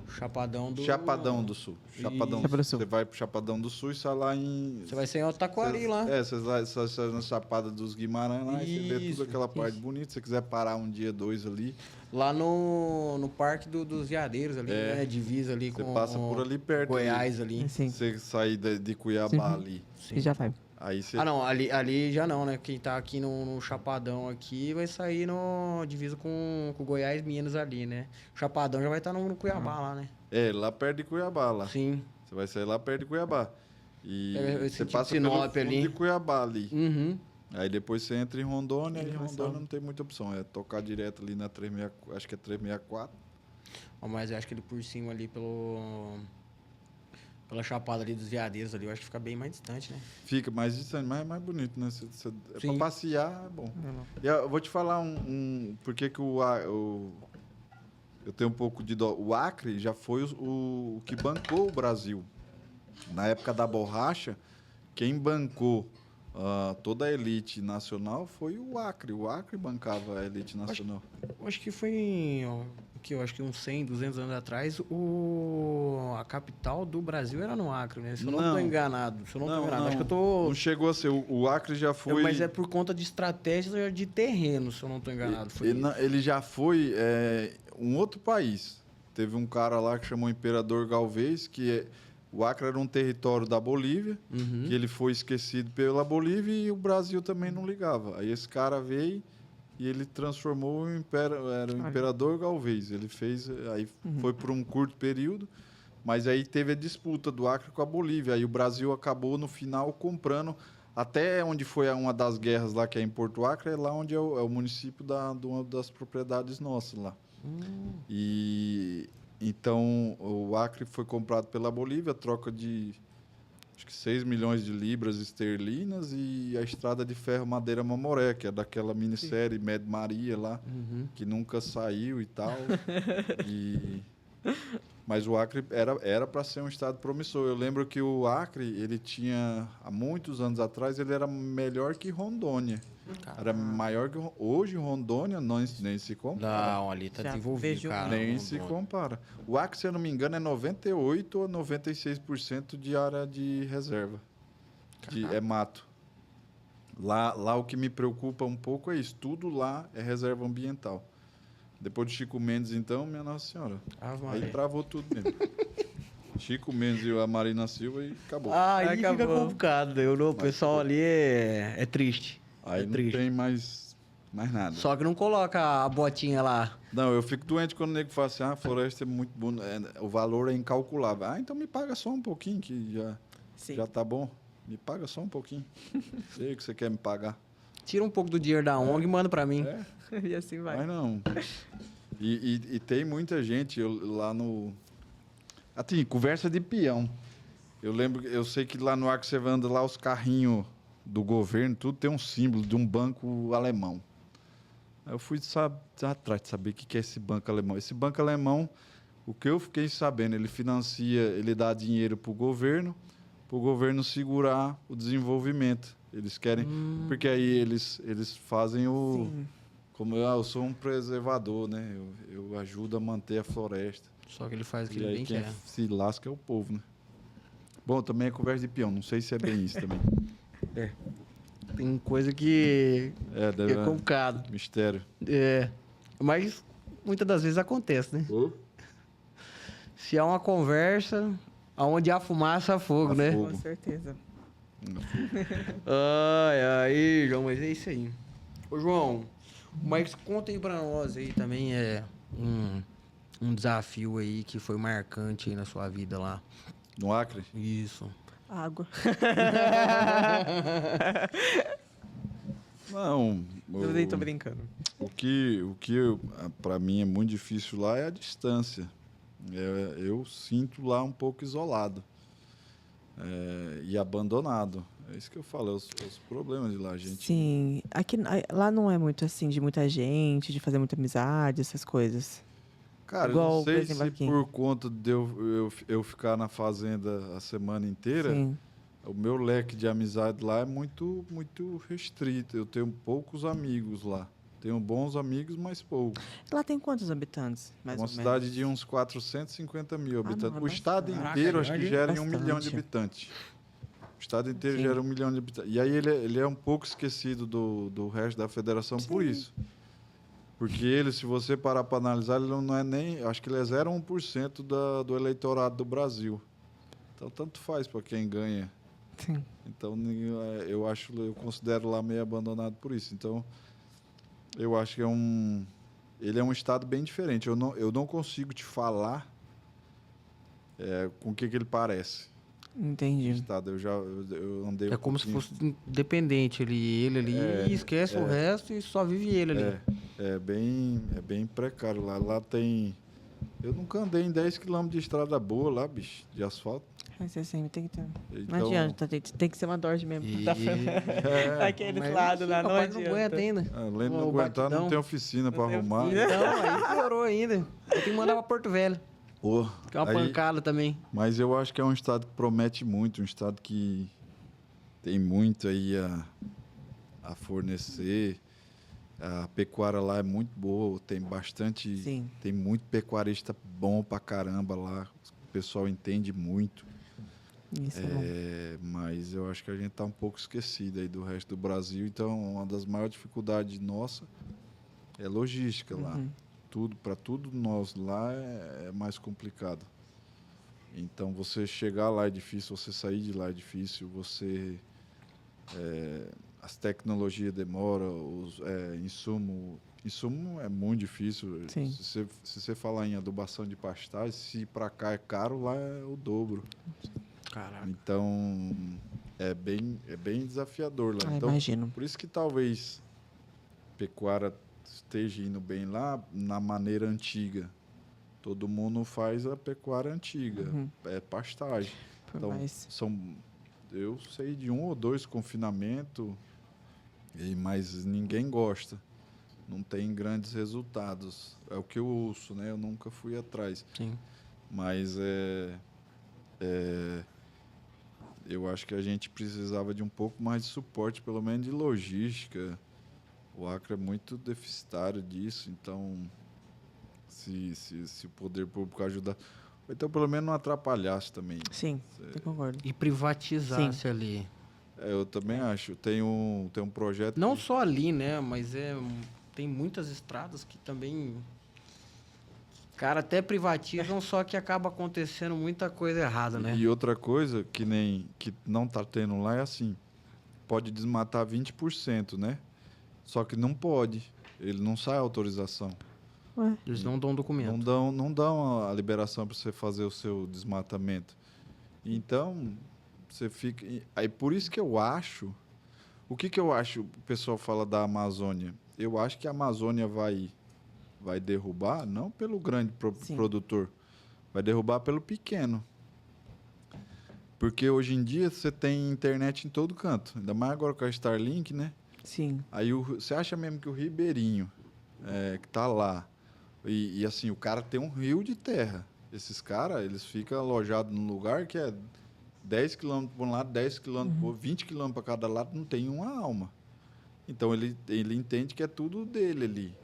Chapadão do. Chapadão do Sul. Chapadão Chapadão do Sul. Você vai pro Chapadão do Sul e sai lá em... Você vai ser em Altaquari lá. Você sai na Chapada dos Guimarães lá e você vê Isso, toda aquela parte bonita. Se você quiser parar um dia, 2 ali, Lá no Parque dos Veadeiros ali, É. né? Divisa ali você com passa por ali perto. Goiás ali. Sim. Você sair de Cuiabá ali. Sim. E já vai. Aí você... Ah, não, ali já não, né? Quem tá aqui no Chapadão aqui vai sair no divisa com Goiás, Minas ali, né? O Chapadão já vai estar no Cuiabá lá, né? lá perto de Cuiabá, lá. Sim. Você vai sair lá perto de Cuiabá. E Esse você tipo passa de pelo Sinop fundo ali. de Cuiabá ali. Uhum. Aí depois você entra em Rondônia, e em Informação. Rondônia não tem muita opção. É tocar direto ali na 364, acho que é 364. Ó, mas eu acho que ele por cima ali Pela chapada ali dos Veadeiros ali, eu acho que fica bem mais distante, né? Fica mais distante, mas é mais bonito, né? Pra Sim. passear, é bom. E eu vou te falar por que que eu tenho um pouco de dó. O Acre já foi o que bancou o Brasil. Na época da borracha, quem bancou toda a elite nacional foi o Acre. O Acre bancava a elite nacional. Eu acho que foi eu acho que uns 100, 200 anos atrás, a capital do Brasil era no Acre, né? Se eu não estou enganado. Se eu não estou enganado. Acho que eu tô... Não chegou a ser. O Acre já foi... Mas é por conta de estratégia de terreno, se eu não estou enganado. Ele já foi um outro país. Teve um cara lá que chamou Imperador Galvez, o Acre era um território da Bolívia, que ele foi esquecido pela Bolívia e o Brasil também não ligava. Aí esse cara veio e ele transformou era o Imperador Galvez. Ele fez, aí foi por um curto período, mas aí teve a disputa do Acre com a Bolívia. Aí o Brasil acabou, no final, comprando até onde foi uma das guerras lá, que é em Porto Acre, é lá onde é o município de uma das propriedades nossas lá. E então o Acre foi comprado pela Bolívia, troca de acho que 6 milhões de libras esterlinas, e a estrada de ferro Madeira Mamoré, que é daquela minissérie Med Maria lá, que nunca saiu e tal. Mas o Acre era para ser um estado promissor. Eu lembro que o Acre, ele tinha, há muitos anos atrás, ele era melhor que Rondônia. Era maior que... Hoje, Rondônia nem se compara. Não, ali tá desenvolvido, cara. Nem se compara. O Acre, se eu não me engano, é 98% ou 96% de área de reserva. É mato. Lá o que me preocupa um pouco é isso. Tudo lá é reserva ambiental. Depois de Chico Mendes, então, minha Nossa Senhora. Aí travou tudo mesmo. Chico Mendes e a Marina Silva e acabou. Aí fica complicado. O pessoal ali é triste. Aí não tem mais nada. Só que não coloca a botinha lá. Não, eu fico doente quando o nego fala assim, a floresta é muito bonita, o valor é incalculável. Então me paga só um pouquinho, que já tá bom. Me paga só um pouquinho. Sei que você quer me pagar. Tira um pouco do dinheiro da ONG e manda pra mim. E assim vai. Mas não. E tem muita gente lá no... Assim, conversa de peão. Eu sei que lá no Acre você anda lá, os carrinhos do governo, tudo tem um símbolo de um banco alemão. Aí eu fui atrás de saber o que é esse banco alemão. Esse banco alemão, o que eu fiquei sabendo, ele dá dinheiro para o governo segurar o desenvolvimento. Eles querem... Porque aí eles fazem o... Sim. Como eu sou um preservador, né? Eu ajudo a manter a floresta. Só que ele faz o que ele bem quer. Quem se lasca é o povo, né? Bom, também é conversa de peão. Não sei se é bem isso também. Tem coisa que é complicado. Mistério. Mas muitas das vezes acontece, né? Se há uma conversa, aonde há fumaça, há fogo, né? Com certeza. Aí, João, mas é isso aí. Ô, João, mas conta aí pra nós aí também, um desafio aí que foi marcante aí na sua vida lá. No Acre? Isso. Água. Não. Eu nem tô brincando. O que para mim é muito difícil lá é a distância. Eu sinto lá um pouco isolado e abandonado. É isso que eu falo, os problemas de lá, gente. Sim, lá não é muito assim, de muita gente, de fazer muita amizade, essas coisas. Cara, igual, eu não sei por exemplo, se aqui. por conta de eu ficar na fazenda a semana inteira, Sim. o meu leque de amizade lá é muito, muito restrito. Eu tenho poucos amigos lá. Tenho bons amigos, mas poucos. Lá tem quantos habitantes, mais Uma ou menos? cidade de uns 450 mil habitantes. não, o é estado bastante. inteiro, acho que Caraca, gera em 1 bastante. milhão de habitantes. O estado inteiro Sim. gera 1 milhão de habitantes. E aí ele é um pouco esquecido do resto da federação por isso. Porque ele, se você parar para analisar, ele não é nem... Acho que ele é 0,1% do eleitorado do Brasil. Então, tanto faz para quem ganha. Sim. Então, eu considero lá meio abandonado por isso. Então, eu acho que ele é um estado bem diferente. Eu não consigo te falar com o que ele parece. Entendi. Estado. Eu andei É como se fosse independente ele ali, esquece o resto e só vive ele ali. É bem precário lá. Lá tem Eu nunca andei em 10 quilômetros de estrada boa lá, bicho, de asfalto. Mas você sempre tem que ter. Então, Não adianta, tem que ser uma Dodge mesmo. E- Daqueles lados lá, não Rapaz, não adianta. aguenta ainda. além de não O aguentar, batidão. não tem oficina para tem arrumar. oficina. Então, aí piorou ainda. Eu tenho que mandar pra Porto Velho, Pô, que é uma aí- pancada também. Mas eu acho que é um estado que promete muito, um estado que tem muito aí a fornecer. A pecuária lá é muito boa, tem bastante, Sim. tem muito pecuarista bom pra caramba lá. O pessoal entende muito. Isso é bom. Mas eu acho que a gente está um pouco esquecido aí do resto do Brasil. Então, uma das maiores dificuldades nossa é logística lá. Para tudo nós lá é mais complicado. Então, você chegar lá é difícil, você sair de lá é difícil, as tecnologias demoram, insumo é muito difícil. Sim. Se você falar em adubação de pastagem, se para cá é caro, lá é o dobro. Caraca. Então, é bem desafiador lá. Então, Imagino. por isso que talvez a pecuária esteja indo bem lá na maneira antiga. Todo mundo faz a pecuária antiga, é pastagem. Por Então, mais. eu sei de 1 ou 2 confinamentos, mas ninguém gosta. Não tem grandes resultados. É o que eu ouço, né? Eu nunca fui atrás. Sim. Mas eu acho que a gente precisava de um pouco mais de suporte, pelo menos de logística. O Acre é muito deficitário disso, então se o poder público ajudar, ou então pelo menos não atrapalhasse também. Sim, eu concordo. E privatizasse Sim. ali. Eu também acho. Tem um projeto. Não só ali, né? Mas tem muitas estradas que também... Cara, até privatizam, só que acaba acontecendo muita coisa errada, né? E outra coisa que não está tendo lá é assim: pode desmatar 20%, né? Só que não pode. Ele não sai a autorização. Ué, Eles não dão documento. Não dão a liberação para você fazer o seu desmatamento. Então, você fica. Aí por isso que eu acho. O que eu acho? O pessoal fala da Amazônia. Eu acho que a Amazônia vai derrubar, não pelo grande Sim. produtor, vai derrubar pelo pequeno. Porque hoje em dia você tem internet em todo canto. Ainda mais agora com a Starlink, né? sim. Aí você acha mesmo que o ribeirinho que tá lá, e assim, o cara tem um rio de terra. Esses caras, eles ficam alojados num lugar que é 10 quilômetros para um lado, 10 quilômetros para 20 quilômetros para cada lado, não tem uma alma. Então ele entende que é tudo dele ali.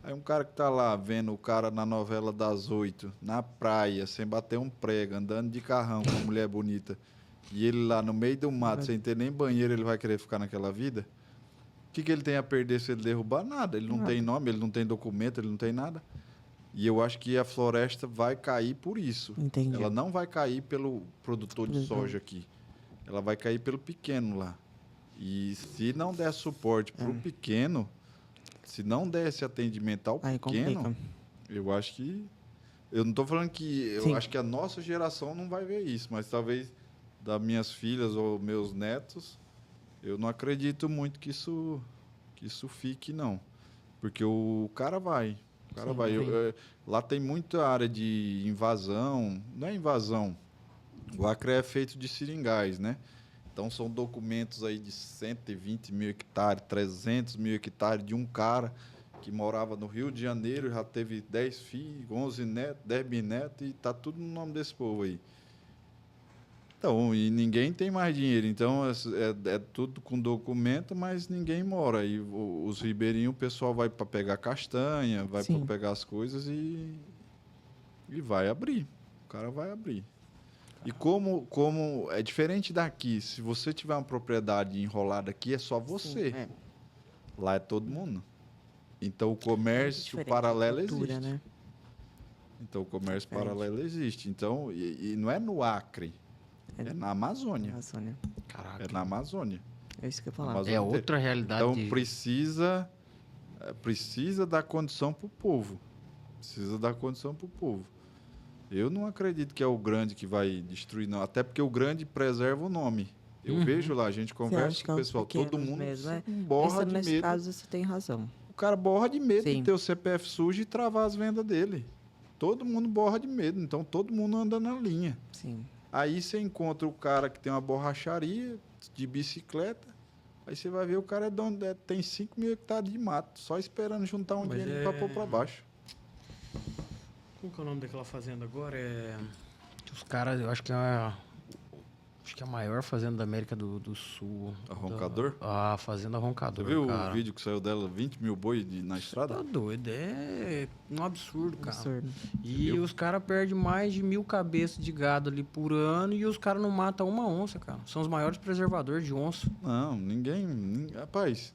Aí um cara que tá lá vendo o cara na novela das 8, na praia, sem bater um prego, andando de carrão com uma mulher bonita, e ele lá no meio do mato, sem ter nem banheiro, ele vai querer ficar naquela vida? O que ele tem a perder se ele derrubar? Nada. Ele não tem nome, ele não tem documento, ele não tem nada. E eu acho que a floresta vai cair por isso. Entendi. Ela não vai cair pelo produtor de soja aqui. Ela vai cair pelo pequeno lá. E se não der suporte para o pequeno, se não der esse atendimento ao Aí pequeno, complica. eu acho que... Eu não estou falando que... Eu Sim. acho que a nossa geração não vai ver isso, mas talvez das minhas filhas ou meus netos, eu não acredito muito que isso fique, não. Porque o cara vai. O cara Sim, vai. sim. Lá tem muita área de invasão. Não é invasão. O Acre é feito de seringais, né? Então, são documentos aí de 120 mil hectares, 300 mil hectares de um cara que morava no Rio de Janeiro, já teve 10 filhos, 11 netos, 10 bisnetos, e tá tudo no nome desse povo aí. Então, e ninguém tem mais dinheiro. Então, é tudo com documento, mas ninguém mora. E os ribeirinhos, o pessoal vai para pegar castanha, vai para Sim. pegar as coisas e vai abrir. O cara vai abrir. E como é diferente daqui, se você tiver uma propriedade enrolada aqui, é só você. Sim, Lá é todo mundo. Então, o comércio diferente paralelo a cultura, existe. né? Então, o comércio Diferente. paralelo existe. Então, e não é no Acre, é na Amazônia. Amazônia. Caraca. É na Amazônia. É isso que eu ia falar. Amazônia É inteira. outra realidade. Então, precisa dar condição para o povo. Precisa dar condição para o povo. Eu não acredito que é o grande que vai destruir, não. Até porque o grande preserva o nome. Eu vejo lá, a gente conversa acha que com o é os pessoal, todo pequenos mundo mesmo, é? borra de Nesse medo. caso, você tem razão. O cara borra de medo Sim. de ter o CPF sujo e travar as vendas dele. todo mundo borra de medo, então todo mundo anda na linha. Sim. Aí você encontra o cara que tem uma borracharia de bicicleta, aí você vai ver o cara tem 5 mil hectares de mato, só esperando juntar um Mas dinheiro para pôr para baixo. Como que é o nome daquela fazenda agora? Os caras, eu acho que é a maior fazenda da América do Sul. A Roncador? A Fazenda Você Roncador, viu cara. o vídeo que saiu dela, 20 mil boi na estrada? Tá doido, é um absurdo, cara. Absurdo. E os caras perdem mais de 1.000 cabeças de gado ali por ano e os caras não matam uma onça, cara. São os maiores preservadores de onça. Não, ninguém. Rapaz,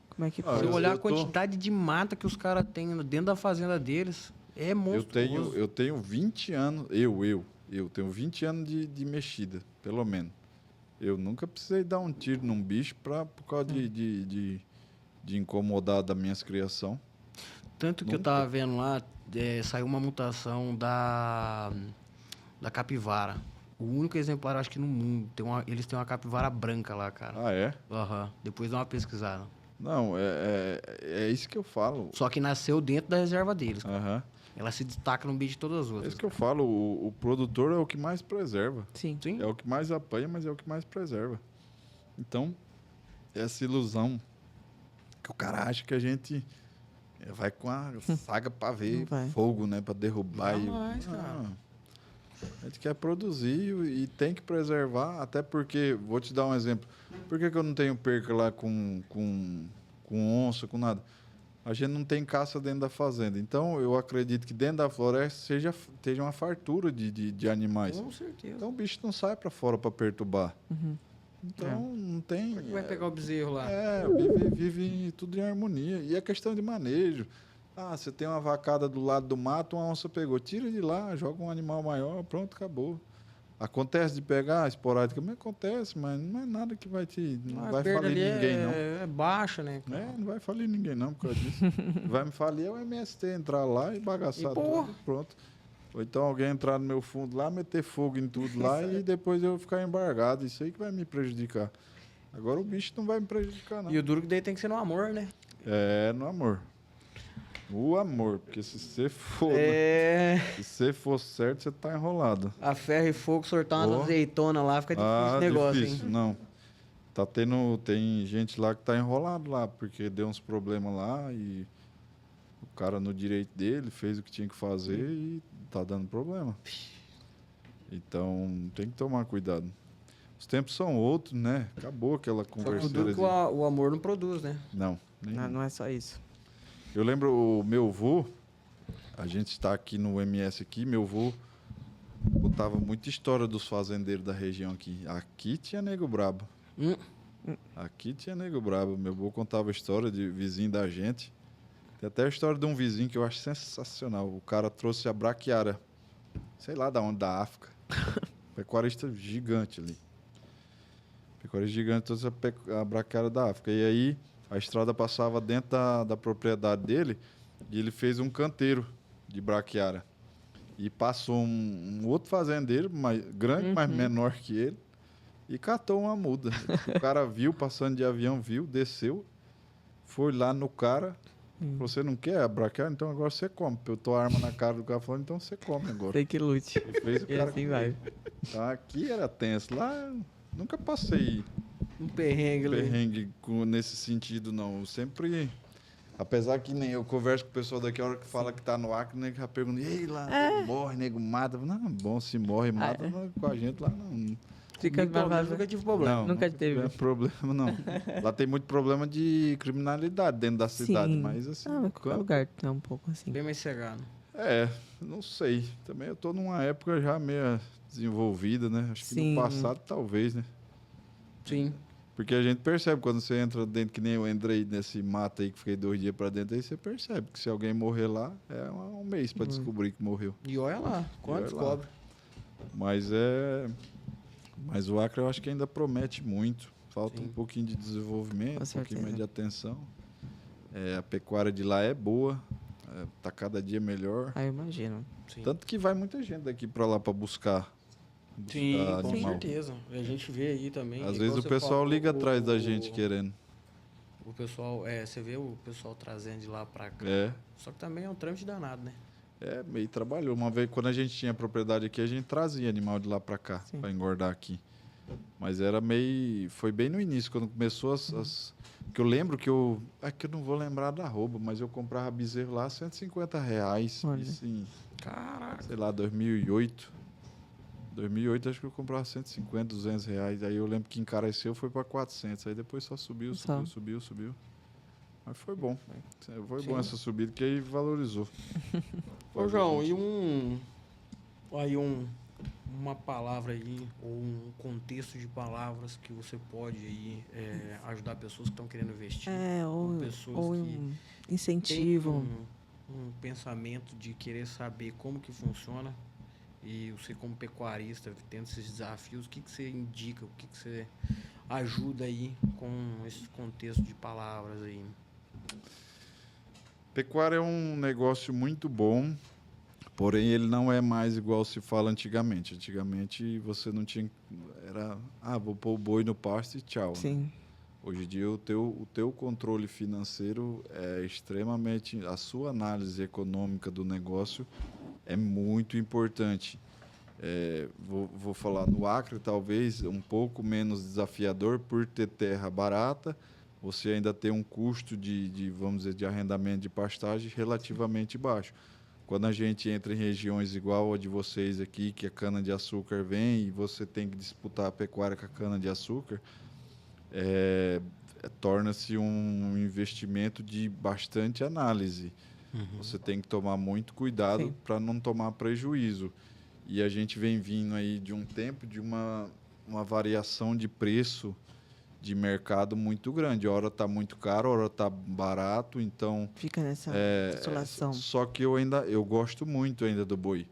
Como é que Ah, pode? Se eu- olhar eu a tô- quantidade de mata que os caras têm dentro da fazenda deles, é monstruoso. eu tenho 20 anos, eu tenho 20 anos de mexida, pelo menos. Eu nunca precisei dar um tiro num bicho por causa de incomodar das minhas criação. Tanto que eu Nunca. tava vendo lá, saiu uma mutação da capivara. O único exemplar, acho que no mundo. Eles têm uma capivara branca lá, cara. Ah, é? Aham. Depois dá uma pesquisada. Não, é isso que eu falo. Só que nasceu dentro da reserva deles. Aham. Ela se destaca no meio de todas as É outras. isso que eu falo, o produtor é o que mais preserva. Sim. Sim. É o que mais apanha, mas é o que mais preserva. Então, essa ilusão que o cara acha que a gente vai com a saga para ver Não vai. fogo, né? Para derrubar. Jamais, cara. A gente quer produzir e tem que preservar, até porque, vou te dar um exemplo. Por que eu não tenho perca lá com onça, com nada? A gente não tem caça dentro da fazenda. Então, eu acredito que dentro da floresta esteja uma fartura de animais. Com certeza. Então, o bicho não sai para fora para perturbar. Uhum. Então, não tem... Como é que vai pegar o bezerro lá? Vive tudo em harmonia. E a questão de manejo. Ah, você tem uma vacada do lado do mato, uma onça pegou. Tira de lá, joga um animal maior, pronto, acabou. Acontece de pegar esporádicamente, acontece, mas não é nada que vai não A vai perda falir ali ninguém, não. é baixa, né? cara? Não vai falir ninguém, não, por causa disso. Vai me falir é o MST entrar lá e bagaçar E, porra. tudo, pronto. Ou então alguém entrar no meu fundo lá, meter fogo em tudo lá e depois eu ficar embargado. Isso aí que vai me prejudicar. Agora o bicho não vai me prejudicar, não. E o duro que daí tem que ser no amor, né? É, no amor. O amor, porque se você for, se você for certo, você tá enrolado. A ferro e fogo, sortar umas Ó. azeitonas lá, fica difícil o negócio, difícil, hein? não. Tem gente lá que tá enrolado lá, porque deu uns problemas lá e o cara no direito dele fez o que tinha que fazer e tá dando problema. Então, tem que tomar cuidado. Os tempos são outros, né? Acabou aquela Só que o conversa. duro que o amor não produz, né? Não, nem Não é só isso. Eu lembro o meu avô, a gente está aqui no MS aqui, meu avô contava muita história dos fazendeiros da região aqui. Aqui tinha nego brabo. Aqui tinha nego brabo. Meu avô contava história de vizinho da gente. Tem até a história de um vizinho que eu acho sensacional. O cara trouxe a braquiária, sei lá da onde, da África. Pecuarista gigante ali. Pecuarista gigante trouxe a braquiária da África. E aí a estrada passava dentro da propriedade dele e ele fez um canteiro de braquiária. E passou um outro fazendeiro, grande, mas menor que ele, e catou uma muda. O cara viu, passando de avião, viu, desceu, foi lá no cara, falou, você não quer a braquiária? Então agora você come. Botou a arma na cara do cara, falou, então você come agora. Tem que lute. E fez o E cara assim comer. vai. Então, aqui era tenso. Lá eu nunca passei Um perrengue ali. perrengue nesse sentido, não. Eu sempre... Apesar que nem eu converso com o pessoal daqui, a hora que fala que tá no Acre, nego já pergunta, ei, lá, nego morre, nego mata. Não, bom, se morre, mata, não, com a gente lá não. Fica Comigo, pelo menos, nunca tive problema. Não, Nunca teve. tivemos problema, não. Lá tem muito problema de criminalidade dentro da cidade, Sim. mas assim... Ah, mas qualquer lugar é um pouco assim. Bem mais cegado. Não sei. Também eu tô numa época já meio desenvolvida, né? Acho que Sim. no passado, talvez, né? Sim. Porque a gente percebe quando você entra dentro, que nem eu entrei nesse mato aí, que fiquei 2 dias pra dentro, aí você percebe que se alguém morrer lá, é um mês pra descobrir que morreu. E olha lá, quando olha lá. descobre. Mas o Acre eu acho que ainda promete muito. Falta Sim. um pouquinho de desenvolvimento, Com um pouquinho mais certeza. de atenção. A pecuária de lá é boa, tá cada dia melhor. Ah, eu imagino. Sim. Tanto que vai muita gente daqui pra lá pra buscar Sim, com animal. certeza. A gente vê aí também. Às igual vezes o você pessoal falou, liga atrás da gente querendo. O pessoal, você vê o pessoal trazendo de lá pra cá. É. Só que também é um trâmite danado, né? É meio trabalhoso. Uma vez, quando a gente tinha propriedade aqui, a gente trazia animal de lá para cá, Sim. para engordar aqui. Mas era meio... Foi bem no início, quando começou que eu lembro que eu... É que eu não vou lembrar da arroba, mas eu comprava bezerro lá R$ 150. Olha. Isso em, Caraca. sei lá, 2008. 2008 acho que eu comprava R$ 150, R$ 200. Aí eu lembro que encareceu, foi para 400. Aí depois só subiu. Mas foi bom. Foi Sim. bom essa subida, que aí valorizou. Ô, João, e uma palavra aí, ou um contexto de palavras que você pode aí ajudar pessoas que estão querendo investir, ou pessoas ou que um têm incentivo. um pensamento de querer saber como que funciona, e você como pecuarista, tendo esses desafios, o que você indica, o que você ajuda aí com esse contexto de palavras aí? Pecuária é um negócio muito bom, porém ele não é mais igual se fala antigamente. Antigamente você não tinha... vou pôr o boi no pasto e tchau. Né? Sim. Hoje em dia o teu controle financeiro é extremamente... A sua análise econômica do negócio é muito importante. Vou falar no Acre, talvez um pouco menos desafiador por ter terra barata. Você ainda tem um custo vamos dizer, de arrendamento de pastagem relativamente baixo. Quando a gente entra em regiões igual a de vocês aqui, que a cana-de-açúcar vem e você tem que disputar a pecuária com a cana-de-açúcar, torna-se um investimento de bastante análise. Você tem que tomar muito cuidado para não tomar prejuízo. E a gente vem vindo aí de um tempo de uma variação de preço de mercado muito grande. Hora está muito caro, hora está barato, então... Fica nessa oscilação. Só que eu gosto muito ainda do boi.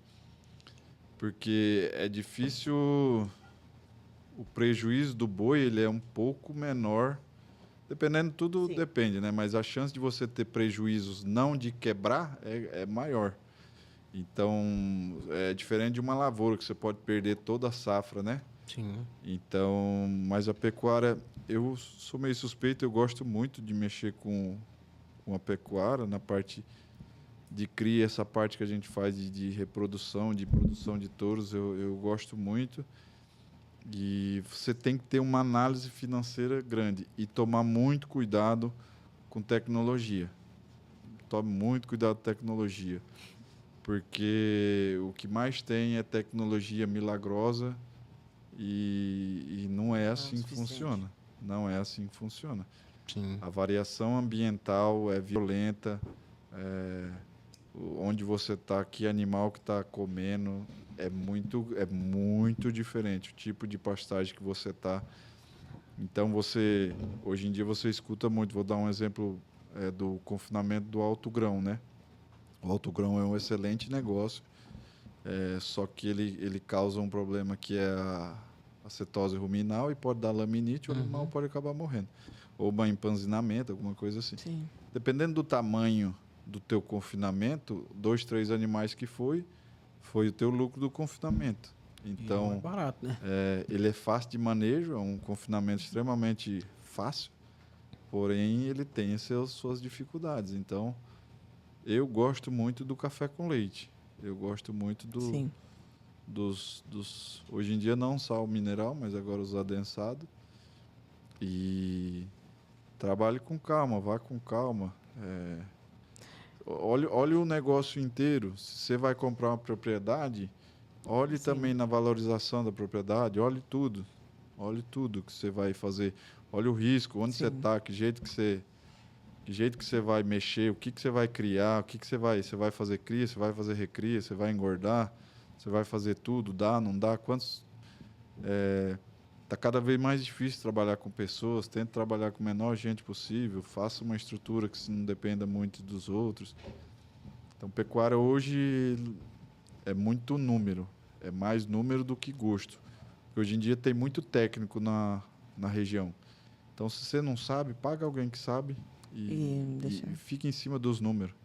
Porque é difícil... O prejuízo do boi ele é um pouco menor. Dependendo, tudo depende, né? Mas a chance de você ter prejuízos não de quebrar é maior. Então, é diferente de uma lavoura, que você pode perder toda a safra, né? Sim. Então, mas a pecuária, eu sou meio suspeito, eu gosto muito de mexer com a pecuária, na parte de cria, essa parte que a gente faz de reprodução, de produção de touros, eu gosto muito. E você tem que ter uma análise financeira grande e tomar muito cuidado com tecnologia. Tome muito cuidado com tecnologia, porque o que mais tem é tecnologia milagrosa e não é assim que funciona. Não é assim que funciona. Sim. A variação ambiental é violenta, onde você está, que animal que está comendo, é muito diferente o tipo de pastagem que você está. Então, hoje em dia você escuta muito, vou dar um exemplo do confinamento do alto grão, né? O alto grão é um excelente negócio, só que ele causa um problema que é a acetose ruminal e pode dar laminite, o animal pode acabar morrendo. Ou um empanzinamento, alguma coisa assim. Sim. Dependendo do tamanho do teu confinamento, 2, 3 animais que foi o teu lucro do confinamento. Então, é barato, né? ele é fácil de manejo, é um confinamento extremamente fácil, porém ele tem suas dificuldades. Então, eu gosto muito do café com leite. Eu gosto muito dos hoje em dia não sal mineral, mas agora os adensados. E trabalhe com calma, vá com calma. Olhe o negócio inteiro. Se você vai comprar uma propriedade, olhe também na valorização da propriedade, olhe tudo. Olhe tudo que você vai fazer. Olhe o risco, onde você está, que jeito que você vai mexer, o que você vai criar, o que você vai fazer cria, você vai fazer recria, você vai engordar, você vai fazer tudo, dá, não dá, tá cada vez mais difícil trabalhar com pessoas, tente trabalhar com a menor gente possível, faça uma estrutura que não dependa muito dos outros. Então, pecuária hoje é muito número, é mais número do que gosto. Porque hoje em dia tem muito técnico na região. Então, se você não sabe, paga alguém que sabe e fique em cima dos números.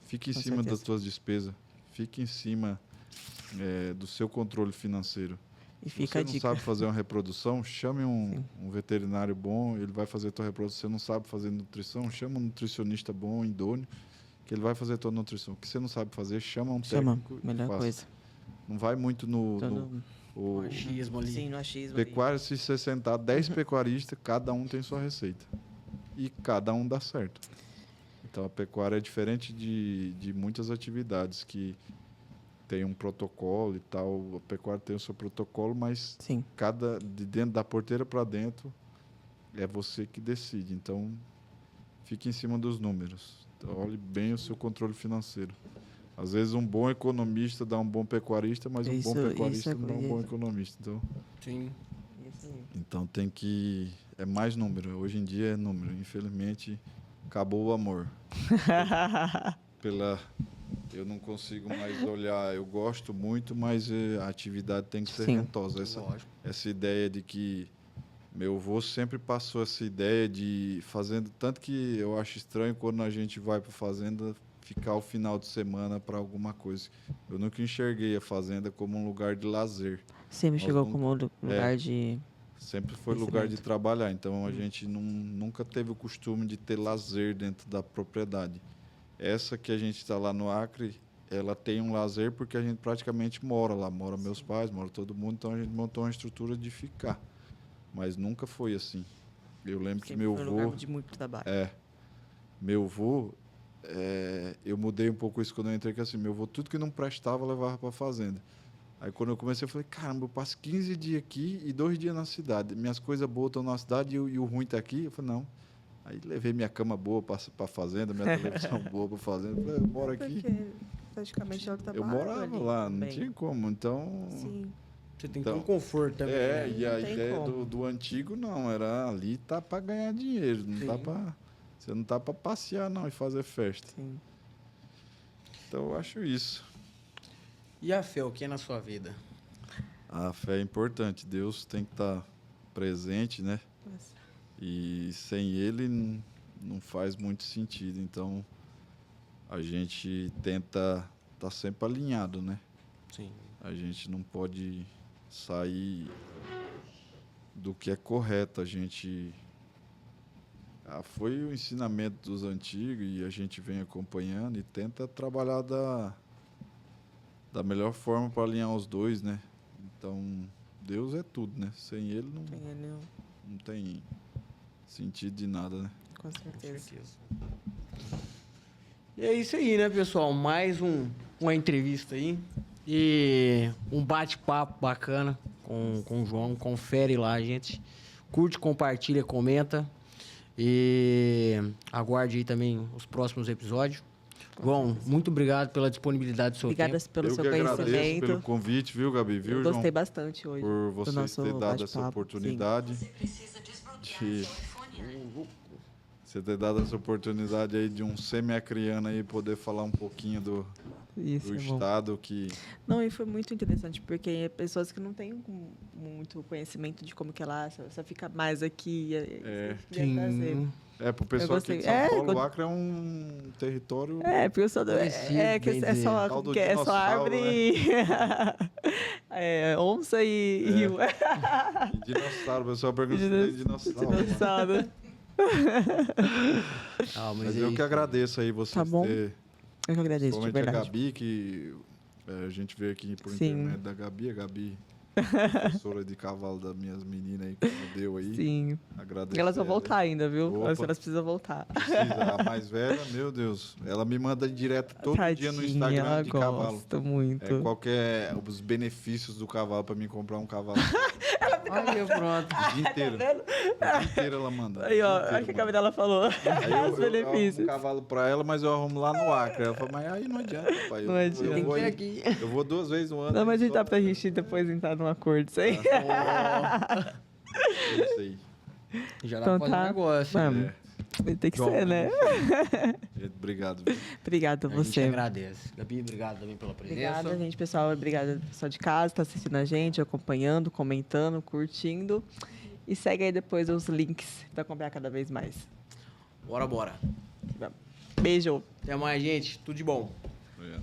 Fique em cima das suas despesas. Fique em cima do seu controle financeiro. E se você não sabe fazer uma reprodução, chame um veterinário bom, ele vai fazer a tua reprodução. Se você não sabe fazer nutrição, chama um nutricionista bom, idôneo, que ele vai fazer a tua nutrição. O que você não sabe fazer, chama um Chama, técnico e melhor faça. coisa. Não vai muito no O achismo ali. Sim, no achismo ali. pecuária. Se você sentar 10 pecuaristas, cada um tem sua receita. E cada um dá certo. Então, a pecuária é diferente de muitas atividades que tem um protocolo e tal. A pecuária tem o seu protocolo, mas Sim, de dentro da porteira para dentro é você que decide. Então, fique em cima dos números. Então, olhe bem o seu controle financeiro. Às vezes, um bom economista dá um bom pecuarista, mas um bom pecuarista não dá um bom economista. Sim. isso aí. Então, tem que... É mais número. Hoje em dia é número. Infelizmente, acabou o amor. Eu não consigo mais olhar. Eu gosto muito, mas a atividade tem que ser Sim. rentosa. Essa ideia de que meu avô sempre passou essa ideia de fazenda, tanto que eu acho estranho quando a gente vai para fazenda ficar o final de semana para alguma coisa. Eu nunca enxerguei a fazenda como um lugar de lazer. Sempre Nós chegou não- como lugar de... Sempre foi lugar de Crescimento. trabalhar. Então a gente nunca teve o costume de ter lazer dentro da propriedade. Essa que a gente está lá no Acre, ela tem um lazer porque a gente praticamente mora lá. Mora meus pais, mora todo mundo. Então a gente montou uma estrutura de ficar. Mas nunca foi assim. Eu lembro que Sempre meu foi avô... lugar de muito trabalho. Meu avô, eu mudei um pouco isso quando eu entrei, que assim, meu avô, tudo que não prestava, levava para a fazenda. Aí quando eu comecei, eu falei, caramba, eu passo 15 dias aqui e 2 dias na cidade. Minhas coisas boas estão na cidade e o ruim está aqui. Eu falei, não. Aí levei minha cama boa para a fazenda, minha televisão boa para a fazenda. Eu falei, eu moro aqui. Porque praticamente é o Eu trabalho morava ali lá, não também. tinha como. Então, Sim. Você tem que ter Então, um conforto também. né? e a Não tem ideia como. do antigo não, era ali tá para ganhar dinheiro, não tá Sim. para... Você não tá para passear não e fazer festa. Sim. Então eu acho isso. E a fé, o que é na sua vida? A fé é importante, Deus tem que estar presente, né? Nossa. E sem ele não faz muito sentido. Então a gente tenta estar sempre alinhado, né? Sim. A gente não pode sair do que é correto. A gente foi o ensinamento dos antigos e a gente vem acompanhando e tenta trabalhar da melhor forma para alinhar os dois, né? Então, Deus é tudo, né? Sem ele Tem ele, não tem sentido de nada, né? com certeza. E é isso aí, né, pessoal? Mais uma entrevista aí. E um bate-papo bacana com o João. Confere lá, gente. Curte, compartilha, comenta. E aguarde aí também os próximos episódios. João, muito obrigado pela disponibilidade do seu Obrigada tempo. pelo Eu seu que agradeço conhecimento. pelo convite, viu, Gabi? Viu, Eu João? gostei bastante hoje. Por do vocês nosso ter dado essa bate-papo, oportunidade. De você ter dado essa oportunidade aí de um semi-acriano aí poder falar um pouquinho do Isso, é bom. estado que... Não, e foi muito interessante, porque pessoas que não têm muito conhecimento de como que é lá, só fica mais aqui. Sim. Pro pessoal aqui gostei. de São Paulo, quando- o Acre é um território... Porque eu sou Conhecido, que bem é só, Tal do que é só dinossauro, árvore e onça e rio. E dinossauro, o pessoal pergunta se tem dinossauro. mano. Dinossauro. Mas é eu isso. que agradeço aí vocês Tá bom. ter... Eu que agradeço, de Principalmente a verdade. Gabi, que a gente veio aqui por Sim. internet da Gabi. A Gabi, professora de cavalo das minhas meninas aí, que me deu aí. Sim. Agradeço. Elas vão ela. voltar ainda, viu? Opa. Elas precisam voltar. Precisa. A mais velha, meu Deus. Ela me manda direto todo dia no Tadinha, Instagram ela de cavalo. gosta muito. Qual que é os benefícios do cavalo pra mim comprar um cavalo? Aí, pronto. O dia inteiro. O dia inteiro ela manda. Aí, ó, O dia inteiro acho que a manda. Gabi dela falou. Aí Os eu arrumo um benefícios. cavalo pra ela, mas eu arrumo lá no Acre. Ela fala, mas aí não adianta, pai. Não adianta. Tem que vou vir aí- aqui. eu vou 2 vezes no ano. Não, mas aí dá só- pra gente depois entrar num acordo, isso aí. Eu sei. Já dá Então pra fazer tá. um negócio. Vamos. Tem que João, ser, né? Gente, obrigado. Viu? Obrigada a A gente você. agradece. Gabi, obrigado também pela presença. Obrigada, gente, pessoal. Obrigada, pessoal de casa, que tá assistindo a gente, acompanhando, comentando, curtindo. E segue aí depois os links para comprar cada vez mais. Bora. Beijo. Até mais, gente. Tudo de bom. Obrigado.